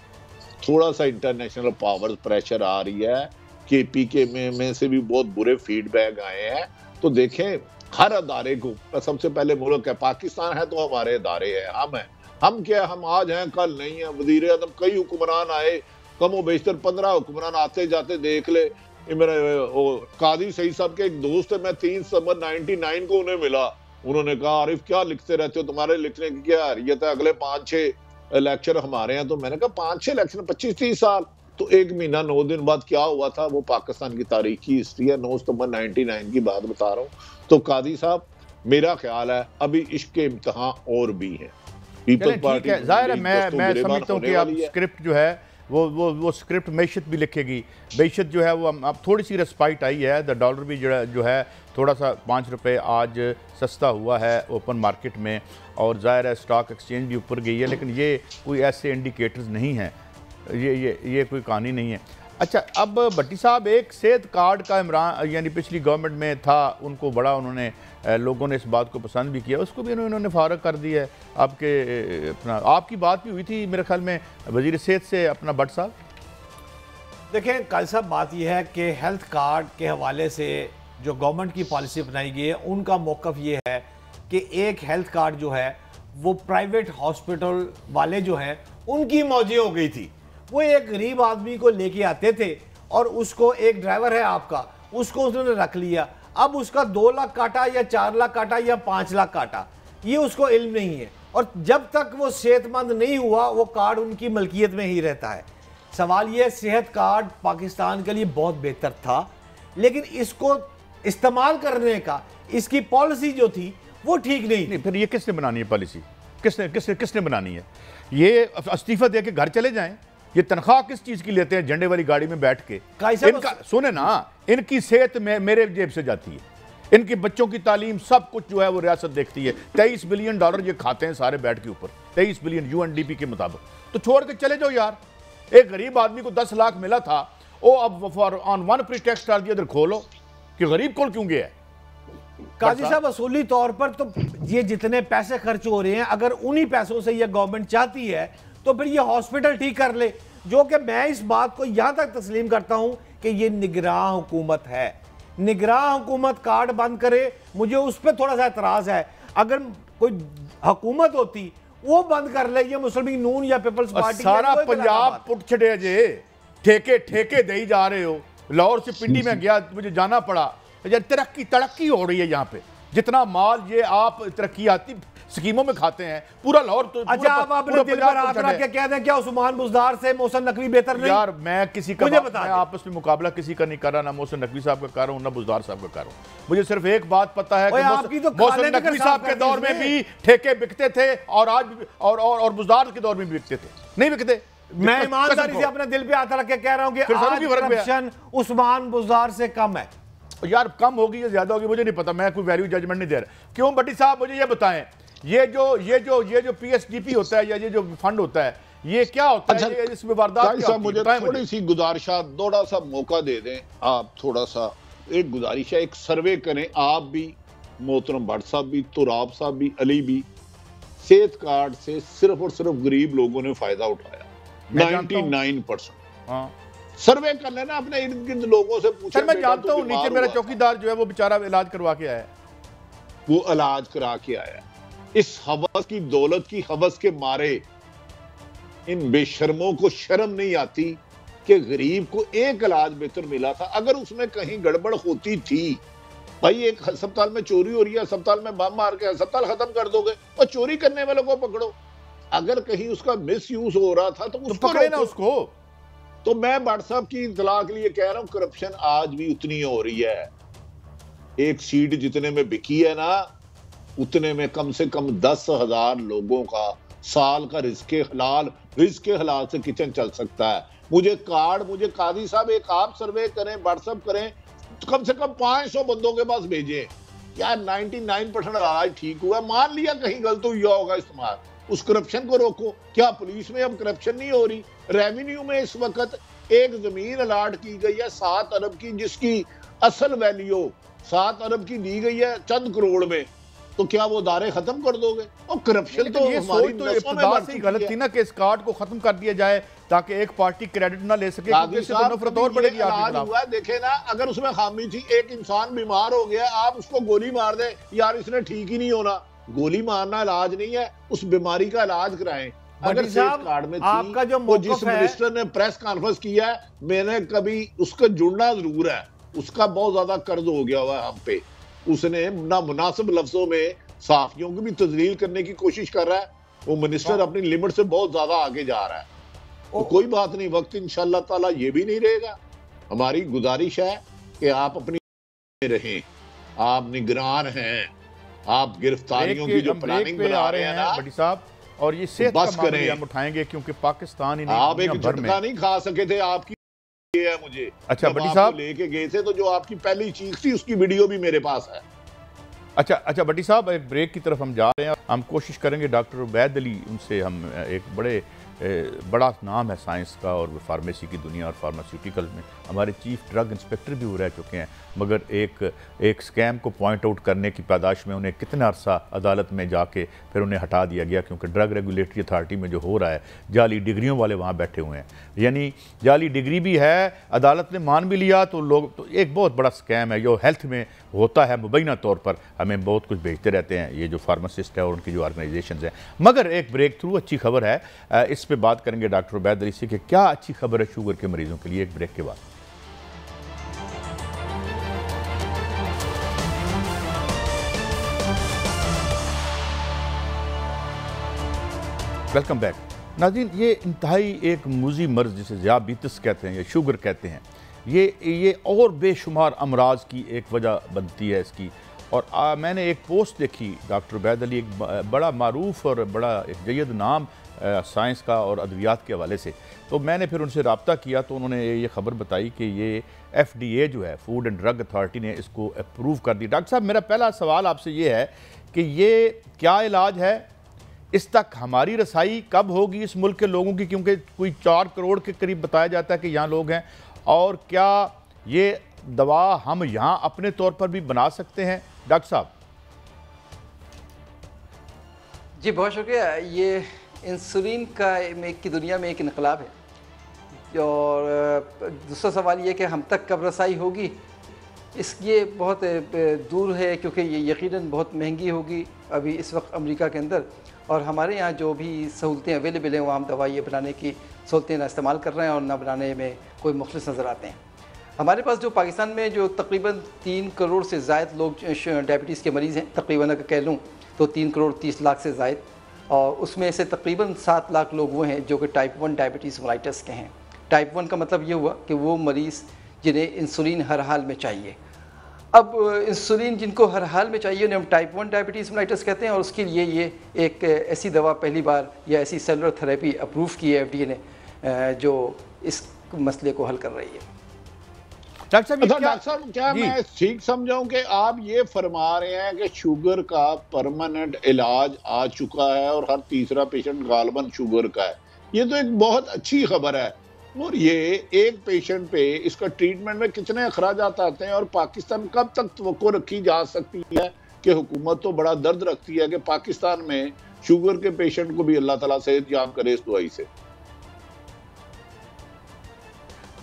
थोड़ा सा इंटरनेशनल पावर प्रेशर आ रही है, केपीके में से भी बहुत बुरे फीडबैक आए हैं। तो देखें हर अदारे को, सबसे पहले मुल्क है पाकिस्तान है तो हमारे अदारे हैं, हम क्या, हम आज हैं कल नहीं है। वजीर आजम कई हुक्मरान आए, कमो बेशतर 15 हुक्मरान आते जाते देख ले। मेरे कादी सईद साहब के एक दोस्त है, मैं 3 सितंबर 99 को उन्हें मिला, उन्होंने कहा आरिफ क्या लिखते रहते हो, तुम्हारे लिखने की क्या हरियत है? अगले 5-6 इलेक्शन हमारे यहाँ, तो मैंने कहा 5-6 इलेक्शन 25-30 साल, तो 1 महीना 9 दिन बाद क्या हुआ था वो पाकिस्तान की तारीख की हिस्ट्री है। 9 सितंबर 99 की बात बता रहा हूँ। तो कादी साहब मेरा ख्याल है अभी इश्क इम्तिहान और भी है। पीपल्स पार्टी जाहिर है मैं समझता हूँ कि आप स्क्रिप्ट जो है वो स्क्रिप्ट मैशत भी लिखेगी। मैशत जो है वो अब थोड़ी सी रेस्पाइट आई है। द डॉलर भी जो है थोड़ा सा 5 रुपये आज सस्ता हुआ है ओपन मार्केट में, और ज़ाहिर है स्टॉक एक्सचेंज भी ऊपर गई है, लेकिन ये कोई ऐसे इंडिकेटर्स नहीं हैं, ये कोई कहानी नहीं है। अच्छा, अब भट्टी साहब, एक सेहत कार्ड का इमरान यानी पिछली गवर्नमेंट में था, उनको बड़ा उन्होंने लोगों ने इस बात को पसंद भी किया, उसको भी उन्होंने फारग कर दिया है। आपकी बात भी हुई थी मेरे ख्याल में वजीर सेहत से अपना भट्ट साहब। देखें काजी साहब, बात यह है कि हेल्थ कार्ड के हवाले से जो गवर्नमेंट की पॉलिसी अपनाई गई है उनका मौक़िफ़ ये है कि एक हेल्थ कार्ड जो है वो प्राइवेट हॉस्पिटल वाले जो हैं उनकी मौजी हो गई थी। वो एक गरीब आदमी को लेके आते थे और उसको, एक ड्राइवर है आपका, उसको उसने रख लिया, अब उसका 2 लाख काटा या 4 लाख काटा या 5 लाख काटा, ये उसको इल्म नहीं है। और जब तक वो सेहतमंद नहीं हुआ वो कार्ड उनकी मलकियत में ही रहता है। सवाल ये, सेहत कार्ड पाकिस्तान के लिए बहुत बेहतर था, लेकिन इसको इस्तेमाल करने का इसकी पॉलिसी जो थी वो ठीक नहीं। फिर ये किसने बनानी है पॉलिसी? किसने बनानी है? ये इस्तीफा दे के घर चले जाएं? ये तनख्वाह किस चीज की लेते हैं? झंडे वाली गाड़ी में बैठ के। इनका सुने ना, इनकी सेहत में मेरे जेब से जाती है, इनके बच्चों की तालीम सब कुछ जो है वो रियासत देखती है। $23 बिलियन ये खाते हैं सारे बेड के ऊपर, 23 बिलियन UNDP के मुताबिक। तो छोड़ के चले जाओ यार। एक गरीब आदमी को 10 लाख मिला था, वो अब ऑन वन प्रीटेक्स्ट डाल दिया, इधर खोलो कि गरीब कौन क्यों गया है। काजी साहब, असूली तौर पर तो ये जितने पैसे खर्च हो रहे हैं, अगर उन्हीं पैसों से ये गवर्नमेंट चाहती है तो फिर ये हॉस्पिटल ठीक कर ले। जो कि मैं इस बात को यहां तक तस्लीम करता हूं कि ये निगरान हुकूमत है। निगरान हुकूमत कार्ड बंद करे, मुझे उस पर थोड़ा सा एतराज है। अगर कोई हुकूमत होती वो बंद कर ले, ये मुस्लिम लीग नून या पीपल्स पार्टी सारा पंजाब पुट छड़े जे ठेके दे ही जा रहे हो। लाहौर से पिंडी में गया, मुझे जाना पड़ा। तरक्की हो रही है यहाँ पे, जितना माल ये आप तरक्कीयाती स्कीमों में खाते हैं पूरा लाहौर तो। अच्छा, अब आपने दिल पर हाथ रख के कह दें क्या उस्मान बुज़दार से मोहसिन नकवी बेहतर नहीं? यार मैं किसी का मैं आपस में मुकाबला किसी का नहीं कर रहा, ना मोहसिन नकवी साहब का कर रहा हूँ ना बुज़दार साहब का कर रहा हूँ। मुझे सिर्फ एक बात पता है कि मोहसिन नकवी साहब के दौर में भी ठेके बिकते थे और आज और बुज़दार के दौर में भी बिकते थे, नहीं बिकते। मैं ईमानदारी से अपने दिल पे हाथ रख के कह रहा हूँ कि करप्शन उस्मान बुज़दार से कम है। यार कम होगी या ज्यादा होगी मुझे नहीं पता, मैं कोई वैल्यू जजमेंट नहीं दे रहा। क्यों भट्टी साहब, मुझे ये बताएं, ये जो PSDP होता है या ये जो फंड होता है, ये क्या होता है? ये इसमें वारदात क्या मुझे थोड़ी सी गुजारिश, थोड़ा सा मौका दे दें आप, थोड़ा सा एक गुजारिश है, एक सर्वे करें आप भी, मोहतरम भट्ट साहब भी, तुराब साहब भी, अली भी। सेहत कार्ड से सिर्फ और सिर्फ गरीब लोगों ने फायदा उठाया, 99%। हाँ, सर्वे कर लेना अपने इर्द गिर्द लोगों से पूछे। मैं जानता हूँ, नीचे मेरा चौकीदार जो है वो बेचारा इलाज करवा के आया है, वो इलाज करा के आया। इस हवस की, दौलत की हवस के मारे इन बेशर्मों को शर्म नहीं आती कि गरीब को एक इलाज बेहतर मिला था। अगर उसमें कहीं गड़बड़ होती थी, भाई एक अस्पताल में चोरी हो रही है, अस्पताल में बम मार के अस्पताल खत्म कर दोगे और चोरी करने वालों को पकड़ो। अगर कहीं उसका मिस यूज हो रहा था तो उसको पकड़े ना उसको। तो मैं भट्ट साहब की इत्तला के लिए कह रहा हूं, करप्शन आज भी उतनी हो रही है। एक सीट जितने में बिकी है ना, उतने में कम से कम 10,000 लोगों का साल का रिस्के हलाल से किचन चल सकता है। मुझे कादी साहब एक आप सर्वे करें, व्हाट्सएप करें, कम से कम 500 बंदों के पास भेजें यार। 99% इलाज ठीक हुआ, मान लिया कहीं गलत हुआ होगा इस्तेमाल, उस करप्शन को रोको। क्या पुलिस में अब करप्शन नहीं हो रही? रेवेन्यू में इस वक्त एक जमीन अलाट की गई है 7 अरब की, जिसकी असल वैल्यू 7 अरब की दी गई है चंद करोड़ में, तो क्या वो दारे खत्म कर दोगे? और करप्शन तो हमारी नस्लों में बढ़ चुकी गलत थी ना कि इस कार्ड को खत्म कर दिया जाए ताकि एक पार्टी क्रेडिट ना ले सके, क्योंकि इससे तो नफरत और बढ़ेगी। देखे ना, अगर उसमें खामी थी, एक इंसान बीमार हो गया, आप उसको गोली मार दे, यार इसने ठीक ही नहीं होना। गोली मारना इलाज नहीं है, उस बीमारी का इलाज कराएं। अगर सेहत कार्ड में आपका जो जिस मिनिस्टर ने प्रेस कॉन्फ्रेंस किया है, मैंने कभी उसका जुड़ना जरूर है, उसका बहुत ज्यादा कर्ज हो गया हुआ है हम पे। उसने ना मुनासिब लफ्जों में सहाफियों को भी तजलील करने की कोशिश कर रहा है वो मिनिस्टर अपनी लिमिट से बहुत ज्यादा आगे जा रहा है। तो कोई बात नहीं, वक्त इंशाल्लाह ताला ये भी नहीं रहेगा। हमारी गुजारिश है कि आप अपनी रहें, आप निगरान हैं, आप गिरफ्तारियों की जो प्लानिंग बना रहे हैं ना बड़ी साहब, और ये सेहत का मामला हम उठाएंगे क्योंकि पाकिस्तान ही आप एक झटका नहीं खा सके थे, आपकी है मुझे। अच्छा बड़ी साहब लेके गए थे तो जो आपकी पहली चीख थी उसकी वीडियो भी मेरे पास है। अच्छा बड़ी साहब, एक ब्रेक की तरफ हम जा रहे हैं। हम कोशिश करेंगे डॉक्टर उबैद अली, उनसे हम एक बड़ा नाम है साइंस का और फार्मेसी की दुनिया और फार्मास्यूटिकल में हमारे चीफ ड्रग इंस्पेक्टर भी वो रह चुके हैं, मगर एक स्कैम को पॉइंट आउट करने की पैदाश में उन्हें कितना अरसा अदालत में जाके फिर उन्हें हटा दिया गया, क्योंकि ड्रग रेगुलेटरी अथॉरिटी में जो हो रहा है जाली डिग्रियों वाले वहाँ बैठे हुए हैं, यानी जाली डिग्री भी है, अदालत ने मान भी लिया तो लोग, तो एक बहुत बड़ा स्कैम है जो हेल्थ में होता है। मुबैना तौर पर हमें बहुत कुछ भेजते रहते हैं ये जो फार्मासिस्ट है और उनकी जो ऑर्गेनाइजेशन हैं। मगर एक ब्रेक थ्रू अच्छी खबर है, इस पे बात करेंगे डॉक्टर उबैद अली से कि क्या अच्छी खबर है शुगर के मरीजों के लिए, एक ब्रेक के बाद। वेलकम बैक नाज़रीन। ये इंतहाई एक मुज़ी मर्ज जिसे ज़ियाबीतिस कहते हैं या शुगर कहते हैं, ये और बेशुमार अमराज की एक वजह बनती है इसकी। और मैंने एक पोस्ट देखी, डॉक्टर उबैद अली एक बड़ा मारूफ और बड़ा एक जयद नाम साइंस का और अद्वियात के हवाले से, तो मैंने फिर उनसे रब्ता किया तो उन्होंने ये खबर बताई कि ये FDA जो है, फूड एंड ड्रग अथॉरिटी ने इसको अप्रूव कर दी। डॉक्टर साहब, मेरा पहला सवाल आपसे ये है कि ये क्या इलाज है, इस तक हमारी रसाई कब होगी इस मुल्क के लोगों की, क्योंकि कोई 4 करोड़ के करीब बताया जाता है कि यहाँ लोग हैं, और क्या ये दवा हम यहाँ अपने तौर पर भी बना सकते हैं डॉक्टर साहब? जी बहुत शुक्रिया। ये इंसुलिन की दुनिया में एक इनकलाब है, और दूसरा सवाल ये कि हम तक कब रसाई होगी, ये बहुत दूर है, क्योंकि ये यकीनन बहुत महंगी होगी अभी इस वक्त अमेरिका के अंदर, और हमारे यहाँ जो भी सहूलतें अवेलेबल हैं वो हम दवाई बनाने की सहूलतें ना इस्तेमाल कर रहे हैं और ना बनाने में कोई मुखलिस नज़र आते हैं। हमारे पास जो पाकिस्तान में जो तकरीबन 3 करोड़ से ज़ायद लोग डायबिटीज़ के मरीज़ हैं, तकरीबन अगर कह लूँ तो 3 करोड़ 30 लाख से ज़ायद, और उसमें से तकरीबन 7 लाख लोग वो हैं जो कि टाइप 1 डायबिटीज़ मेलाइटस के हैं। टाइप 1 का मतलब ये हुआ कि वो मरीज़ जिन्हें इंसुलिन हर हाल में चाहिए। अब इंसुलिन जिनको हर हाल में चाहिए उन्हें हम टाइप 1 डायबिटीज़ मेलाइटस कहते हैं, और उसके लिए ये एक ऐसी दवा पहली बार या ऐसी सेलुलर थेरेपी अप्रूव की है FDA ने, जो इस मसले को हल कर रही है। डॉक्टर साहब, क्या मैं ठीक समझाऊं कि आप ये फरमा रहे हैं कि शुगर का परमानेंट इलाज आ चुका है और हर तीसरा पेशेंट गालबन शुगर का है? ये तो एक बहुत अच्छी खबर है। और ये एक पेशेंट पे इसका ट्रीटमेंट में कितने अखराजात आते हैं, और पाकिस्तान कब तक तवक्को रखी जा सकती है कि हुकूमत तो बड़ा दर्द रखती है कि पाकिस्तान में शुगर के पेशेंट को भी अल्लाह ताला सेहत याब करे इस दवाई से?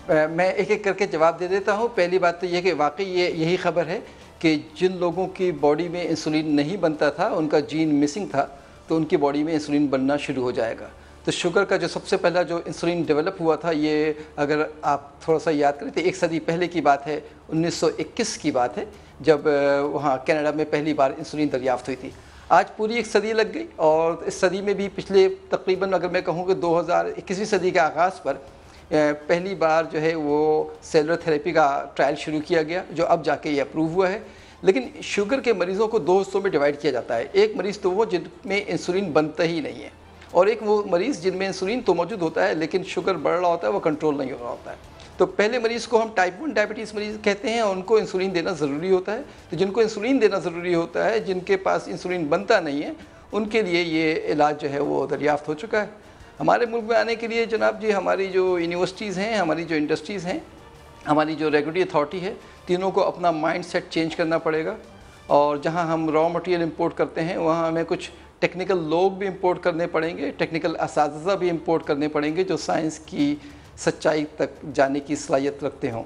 मैं एक एक करके जवाब दे देता हूँ। पहली बात तो यह कि वाकई यही खबर है कि जिन लोगों की बॉडी में इंसुलिन नहीं बनता था, उनका जीन मिसिंग था, तो उनकी बॉडी में इंसुलिन बनना शुरू हो जाएगा। तो शुगर का जो सबसे पहला जो इंसुलिन डेवलप हुआ था, ये अगर आप थोड़ा सा याद करें तो 1 सदी पहले की बात है, 1921 की बात है, जब वहाँ कनाडा में पहली बार इंसुलिन दरियाफ्त हुई थी। आज पूरी 1 सदी लग गई, और इस सदी में भी पिछले तकरीबन अगर मैं कहूँ कि 2021वीं सदी के आगाज़ पर पहली बार जो है वो सेलुलर थेरेपी का ट्रायल शुरू किया गया, जो अब जाके ये अप्रूव हुआ है। लेकिन शुगर के मरीज़ों को 2 हिस्सों में डिवाइड किया जाता है। एक मरीज़ तो वो जिनमें इंसुलिन बनता ही नहीं है, और एक वो मरीज़ जिनमें इंसुलिन तो मौजूद होता है लेकिन शुगर बढ़ रहा होता है, वो कंट्रोल नहीं हो रहा होता है। तो पहले मरीज़ को हम टाइप 1 डायबिटीज़ मरीज़ कहते हैं, और उनको इंसुलिन देना ज़रूरी होता है। तो जिनको इंसुलिन देना ज़रूरी होता है, जिनके पास इंसुलिन बनता नहीं है, उनके लिए ये इलाज जो है वो दरियाफ्त हो चुका है। हमारे मुल्क में आने के लिए जनाब जी, हमारी जो यूनिवर्सिटीज़ हैं, हमारी जो इंडस्ट्रीज़ हैं, हमारी जो रेगुलेटरी अथॉरिटी है, तीनों को अपना माइंड सेट चेंज करना पड़ेगा। और जहाँ हम रॉ मटेरियल इंपोर्ट करते हैं, वहाँ हमें कुछ टेक्निकल लोग भी इंपोर्ट करने पड़ेंगे, टेक्निकल असातिज़ा भी इंपोर्ट करने पड़ेंगे जो साइंस की सच्चाई तक जाने की सलाहियत रखते हों।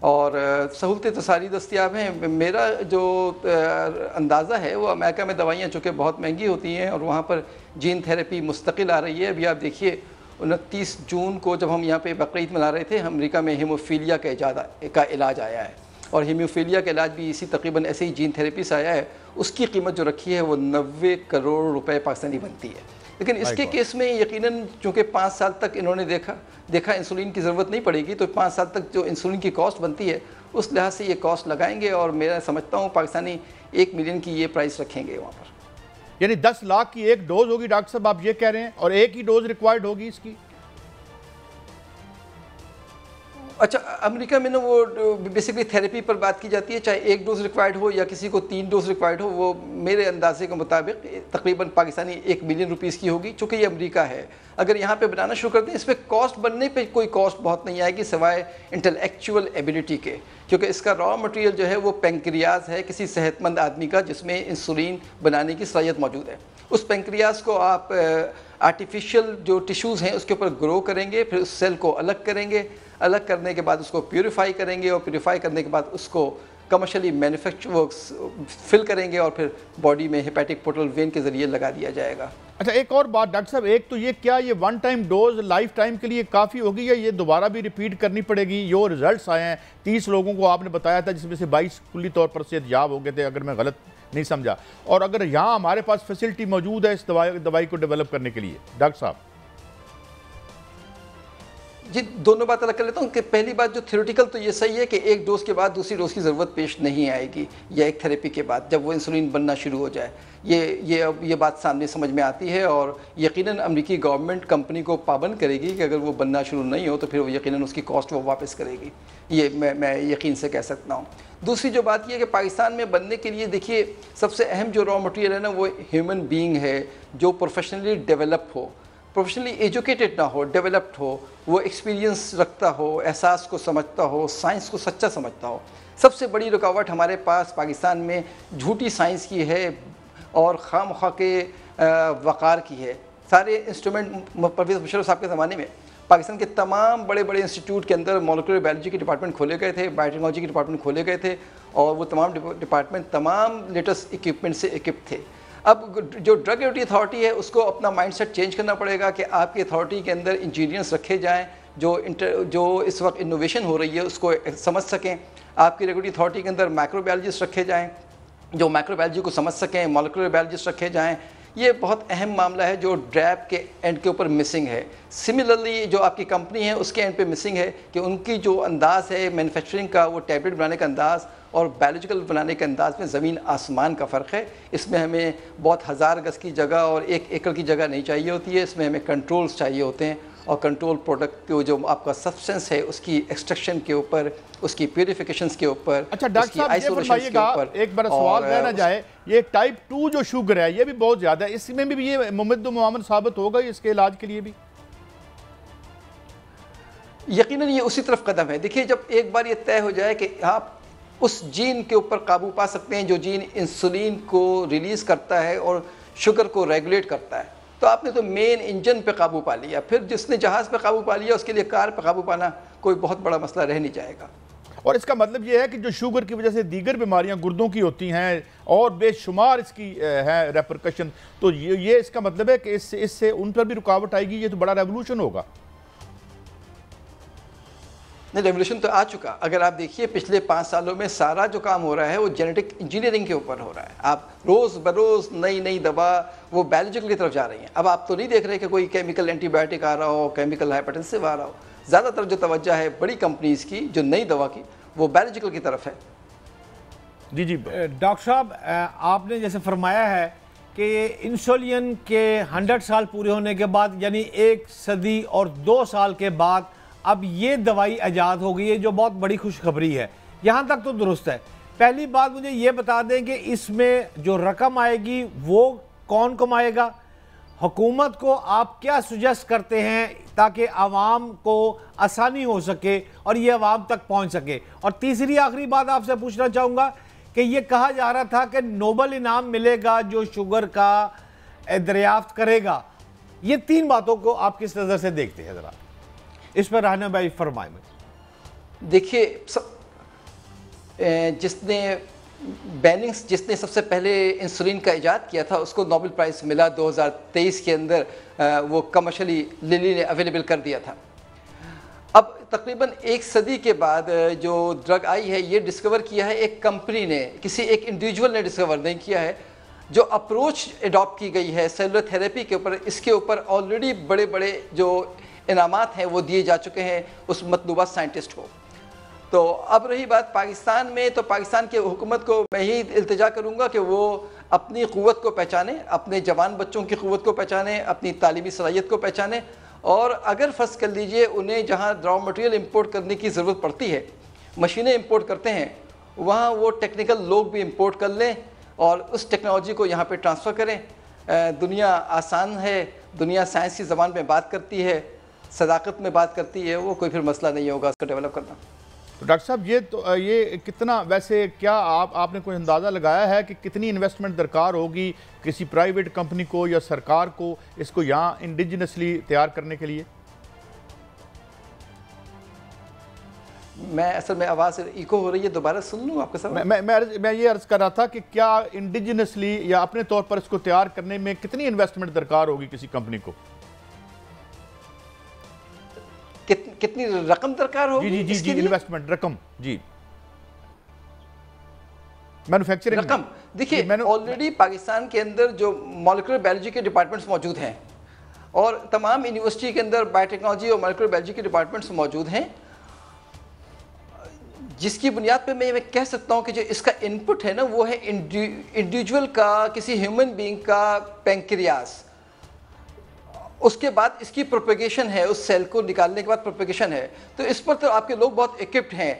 और सहूलतें तो सारी दस्तियाब हैं। मेरा जो अंदाज़ा है वो अमेरिका में दवाइयाँ चूँकि बहुत महंगी होती हैं और वहाँ पर जीन थेरेपी मुस्तकिल आ रही है। अभी आप देखिए 29 जून को जब हम यहाँ पे बकरीद मना रहे थे, अमेरिका में हीमोफीलिया का इलाज आया है, और हीमोफीलिया का इलाज भी इसी तकरीबन ऐसे ही जीन थेरेपी से आया है। उसकी कीमत जो रखी है वो 90 करोड़ रुपए पाकिस्तानी बनती है। लेकिन इसके केस में यकीनन चूँकि 5 साल तक इन्होंने देखा इंसुलिन की ज़रूरत नहीं पड़ेगी, तो 5 साल तक जो इंसुलिन की कॉस्ट बनती है उस लिहाज से ये कॉस्ट लगाएंगे, और मैं समझता हूँ पाकिस्तानी 1 मिलियन की ये प्राइस रखेंगे वहाँ पर। यानी 10 लाख की एक डोज होगी डॉक्टर साहब, आप ये कह रहे हैं, और एक ही डोज रिक्वायर्ड होगी इसकी? अच्छा, अमेरिका में ना वो बेसिकली थेरेपी पर बात की जाती है, चाहे 1 डोज रिक्वायर्ड हो या किसी को 3 डोज रिक्वायर्ड हो, वो मेरे अंदाजे के मुताबिक तकरीबन पाकिस्तानी 1 मिलियन रुपीस की होगी, चूँकि ये अमेरिका है। अगर यहाँ पे बनाना शुरू करते हैं, इस पर कॉस्ट बनने पे कोई कॉस्ट बहुत नहीं आएगी सिवाय इंटेलेक्चुअल एबिलिटी के, क्योंकि इसका रॉ मटेरियल जो है वो पेंक्रियाज है किसी सेहतमंद आदमी का, जिसमें इंसुलिन बनाने की सलाहियत मौजूद है। उस पेंक्रियाज को आप आर्टिफिशियल जो टिश्यूज़ हैं उसके ऊपर ग्रो करेंगे, फिर उस सेल को अलग करेंगे, अलग करने के बाद उसको प्यूरिफाई करेंगे, और प्यूरिफाई करने के बाद उसको कमर्शियली मैन्युफैक्चर फिल करेंगे, और फिर बॉडी में हेपेटिक पोर्टल वेन के ज़रिए लगा दिया जाएगा। अच्छा, एक और बात डॉक्टर साहब, एक तो ये क्या ये 1 टाइम डोज लाइफ टाइम के लिए काफ़ी होगी, या ये दोबारा भी रिपीट करनी पड़ेगी? जो रिजल्ट्स आए हैं 30 लोगों को आपने बताया था, जिसमें से 22 कुल्ली तौर पर सेहतयाब हो गए थे, अगर मैं गलत नहीं समझा, और अगर यहाँ हमारे पास फैसिलिटी मौजूद है इस दवाई को डेवलप करने के लिए, डॉक्टर साहब? जी, दोनों बात अलग कर लेता हूँ कि पहली बात जो थ्योरेटिकल तो ये सही है कि 1 डोज के बाद दूसरी डोज की ज़रूरत पेश नहीं आएगी, या एक थेरेपी के बाद जब वो इंसुलिन बनना शुरू हो जाए, ये बात सामने समझ में आती है, और यकीनन अमेरिकी गवर्नमेंट कंपनी को पाबंद करेगी कि अगर वो बनना शुरू नहीं हो तो फिर वो यकीनन उसकी कॉस्ट वो वापस करेगी, ये मैं यकीन से कह सकता हूँ। दूसरी जो बात ये है कि पाकिस्तान में बनने के लिए देखिए सबसे अहम जो रॉ मटेरियल है ना, वो ह्यूमन बीइंग है जो प्रोफेशनली डेवलप हो, प्रोफेशनली एजुकेटेड ना हो, डेवलप्ड हो, वो एक्सपीरियंस रखता हो, एहसास को समझता हो, साइंस को सच्चा समझता हो। सबसे बड़ी रुकावट हमारे पास पाकिस्तान में झूठी साइंस की है और खामखा के वक़ार की है। सारे इंस्ट्रूमेंट परवेज़ मुशर्रफ साहब के ज़माने में पाकिस्तान के तमाम बड़े बड़े इंस्टीट्यूट के अंदर मॉलिक्यूलर बायोलॉजी के डिपार्टमेंट खोले गए थे, बायोटेक्नोलॉजी के डिपार्टमेंट खोले गए थे, और वो तमाम डिपार्टमेंट तमाम लेटेस्ट इक्विपमेंट से इक्विप थे। अब जो ड्रग अथॉरिटी है उसको अपना माइंडसेट चेंज करना पड़ेगा कि आपकी अथॉरिटी के अंदर इंजीनियर्स रखे जाएं जो इस वक्त इनोवेशन हो रही है उसको समझ सकें। आपकी रेगुलेटरी अथॉरिटी के अंदर माइक्रोबायोलॉजिस्ट रखे जाएं जो माइक्रोबायोलॉजी को समझ सकें, मॉलिक्यूलर बायोलॉजिस्ट रखे जाएं। ये बहुत अहम मामला है जो ड्रैब के एंड के ऊपर मिसिंग है। सिमिलरली जो आपकी कंपनी है उसके एंड पे मिसिंग है कि उनकी जो अंदाज़ है मैन्युफैक्चरिंग का, वो टैबलेट बनाने का अंदाज़ और बायोलॉजिकल बनाने के अंदाज़ में ज़मीन आसमान का फ़र्क है। इसमें हमें बहुत 1000 गज की जगह और 1 एकड़ की जगह नहीं चाहिए होती है, इसमें हमें कंट्रोल्स चाहिए होते हैं, और कंट्रोल प्रोडक्ट को जो आपका सब्सटेंस है उसकी एक्सट्रैक्शन के ऊपर, उसकी प्यूरिफिकेशंस के ऊपर। अच्छा डॉक्टर साहब ये बताइएगा, एक बार सवाल रह ना जाए, ये टाइप 2 जो शुगर है ये भी बहुत ज़्यादा है, इसमें भी ये मुमद्दु मुआमन साबित होगा इसके इलाज के लिए भी? यकीनन ये उसी तरफ कदम है। देखिए जब एक बार ये तय हो जाए कि आप उस जीन के ऊपर काबू पा सकते हैं जो जीन इंसुलिन को रिलीज़ करता है और शुगर को रेगुलेट करता है, तो आपने तो मेन इंजन पे काबू पा लिया। फिर जिसने जहाज़ पे काबू पा लिया उसके लिए कार पे काबू पाना कोई बहुत बड़ा मसला रह नहीं जाएगा। और इसका मतलब ये है कि जो शुगर की वजह से दीगर बीमारियां गुर्दों की होती हैं और बेशुमार इसकी है रेपरकशन, तो ये इसका मतलब है कि इससे उन पर भी रुकावट आएगी। ये तो बड़ा रेवोल्यूशन होगा। नहीं, रेवोल्यूशन तो आ चुका। अगर आप देखिए पिछले 5 सालों में सारा जो काम हो रहा है वो जेनेटिक इंजीनियरिंग के ऊपर हो रहा है। आप रोज़ बरोज़ नई नई दवा वो बायोलॉजिकल की तरफ जा रही हैं। अब आप तो नहीं देख रहे कि कोई केमिकल एंटीबायोटिक आ रहा हो, केमिकल हाइपरटेंसिव आ रहा हो। ज़्यादातर जो तवज्जो है बड़ी कंपनीज़ की जो नई दवा की वो बायोलॉजिकल की तरफ है। जी जी डॉक्टर साहब, आपने जैसे फरमाया है कि इंसुलिन के 100 साल पूरे होने के बाद, यानी 1 सदी और 2 साल के बाद अब ये दवाई आज़ाद हो गई है, जो बहुत बड़ी खुशखबरी है। यहाँ तक तो दुरुस्त है। पहली बात मुझे ये बता दें कि इसमें जो रकम आएगी वो कौन कमाएगा? हुकूमत को आप क्या सुजेस्ट करते हैं ताकि आवाम को आसानी हो सके और ये आवाम तक पहुँच सके? और तीसरी आखिरी बात आपसे पूछना चाहूँगा कि ये कहा जा रहा था कि नोबल इनाम मिलेगा जो शुगर का दरियाफ्त करेगा। ये 3 बातों को आप किस नज़र से देखते हैं, ज़रा इस पर रहने भाई फरमाए। देखिए जिसने सबसे पहले इंसुलिन का इजाद किया था उसको नोबेल प्राइज़ मिला 2023 के अंदर। वो कमर्शियली लिली ने अवेलेबल कर दिया था। अब तकरीबन 1 सदी के बाद जो ड्रग आई है ये डिस्कवर किया है एक कंपनी ने, किसी एक इंडिविजुअल ने डिस्कवर नहीं किया है। जो अप्रोच अडॉप्ट की गई है सेलुलर थेरेपी के ऊपर, इसके ऊपर ऑलरेडी बड़े बड़े जो इनामात हैं वो दिए जा चुके हैं उस मतलूबा साइंटिस्ट को। तो अब रही बात पाकिस्तान में, तो पाकिस्तान की हुकूमत को मैं यही इल्तिजा करूँगा कि वो अपनी क़ुव्वत को पहचाने, अपने जवान बच्चों की क़ुव्वत को पहचाने, अपनी तालीमी सलाहियत को पहचाने, और अगर फ़र्ज़ कर लीजिए उन्हें जहाँ रॉ मटेरियल इंपोर्ट करने की ज़रूरत पड़ती है, मशीनें इंपोर्ट करते हैं, वहाँ वो टेक्निकल लोग भी इंपोर्ट कर लें और उस टेक्नोलॉजी को यहाँ पे ट्रांसफ़र करें। दुनिया आसान है, दुनिया साइंस की ज़बान में बात करती है, सदाकत में बात करती है, वो कोई फिर मसला नहीं होगा उसको डेवलप करना। तो डॉक्टर साहब ये कितना, वैसे क्या आपने कोई अंदाज़ा लगाया है कि कितनी इन्वेस्टमेंट दरकार होगी किसी प्राइवेट कंपनी को या सरकार को इसको यहाँ इंडिजिनसली तैयार करने के लिए? मैं असल में आवाज़ इको हो रही है, दोबारा सुन लूँ आपका सवाल? मैं ये अर्ज़ कर रहा था कि क्या इंडिजिनसली या अपने तौर पर इसको तैयार करने में कितनी इन्वेस्टमेंट दरकार होगी किसी कंपनी को? कितनी रकम दरकार होगी? जी जी जी जी, इन्वेस्टमेंट रकम, जी, मैन्युफैक्चरिंग रकम। देखिए ऑलरेडी पाकिस्तान के अंदर जो मॉलिक्यूलर बायोलॉजी के डिपार्टमेंट्स मौजूद हैं और तमाम यूनिवर्सिटी के अंदर बायोटेक्नोलॉजी और मॉलिक्यूलर बायोलॉजी के डिपार्टमेंट्स मौजूद हैं, जिसकी बुनियाद पे मैं कह सकता हूँ कि जो इसका इनपुट है ना वो है इंडिविजुअल का, किसी ह्यूमन बीइंग का पैंक्रियास। उसके बाद इसकी प्रोपेगेशन है, उस सेल को निकालने के बाद प्रोपेगेशन है। तो इस पर तो आपके लोग बहुत इक्विप्ड हैं।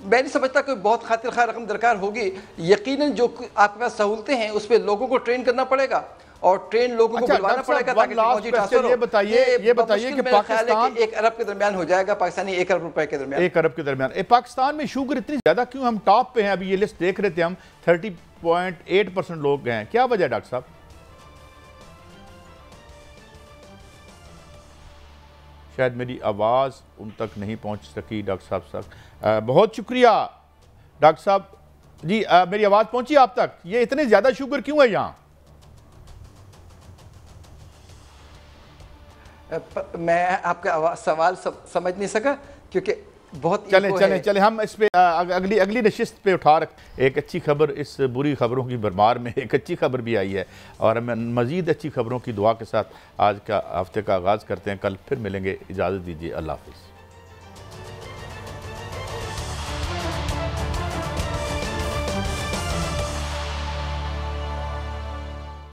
मैं नहीं समझता कोई बहुत खातिर खा रकम दरकार होगी। यकीनन जो आपके पास सहूलतें हैं उस पर लोगों को ट्रेन करना पड़ेगा और ट्रेन लोगों को बुलवाना पड़ेगा ताकि टेक्नोलॉजी ट्रांसफर हो। ये बताइए कि पाकिस्तान 1 अरब के दरमियान हो जाएगा, पाकिस्तानी 1 अरब रुपए के दरमियान। 1 अरब के दरमियान। पाकिस्तान में शुगर इतनी ज्यादा क्यों? हम टॉप पे हैं, अभी ये लिस्ट देख रहे थे हम, 30.8% लोग हैं, क्या वजह है डॉक्टर साहब? शायद मेरी आवाज़ उन तक नहीं पहुंच सकी डॉक्टर साहब। बहुत शुक्रिया डॉक्टर साहब जी। मेरी आवाज़ पहुंची आप तक? ये इतने ज़्यादा शुगर क्यों है यहाँ? मैं आपका सवाल समझ नहीं सका क्योंकि बहुत चले हम इस पे अगली नशिस्त पे उठा रख। एक अच्छी खबर, इस बुरी खबरों की भरमार में एक अच्छी खबर भी आई है और हमें मज़ीद अच्छी खबरों की दुआ के साथ आज का हफ्ते का आगाज़ करते हैं। कल फिर मिलेंगे, इजाज़त दीजिए, अल्लाह हाफ़िज़।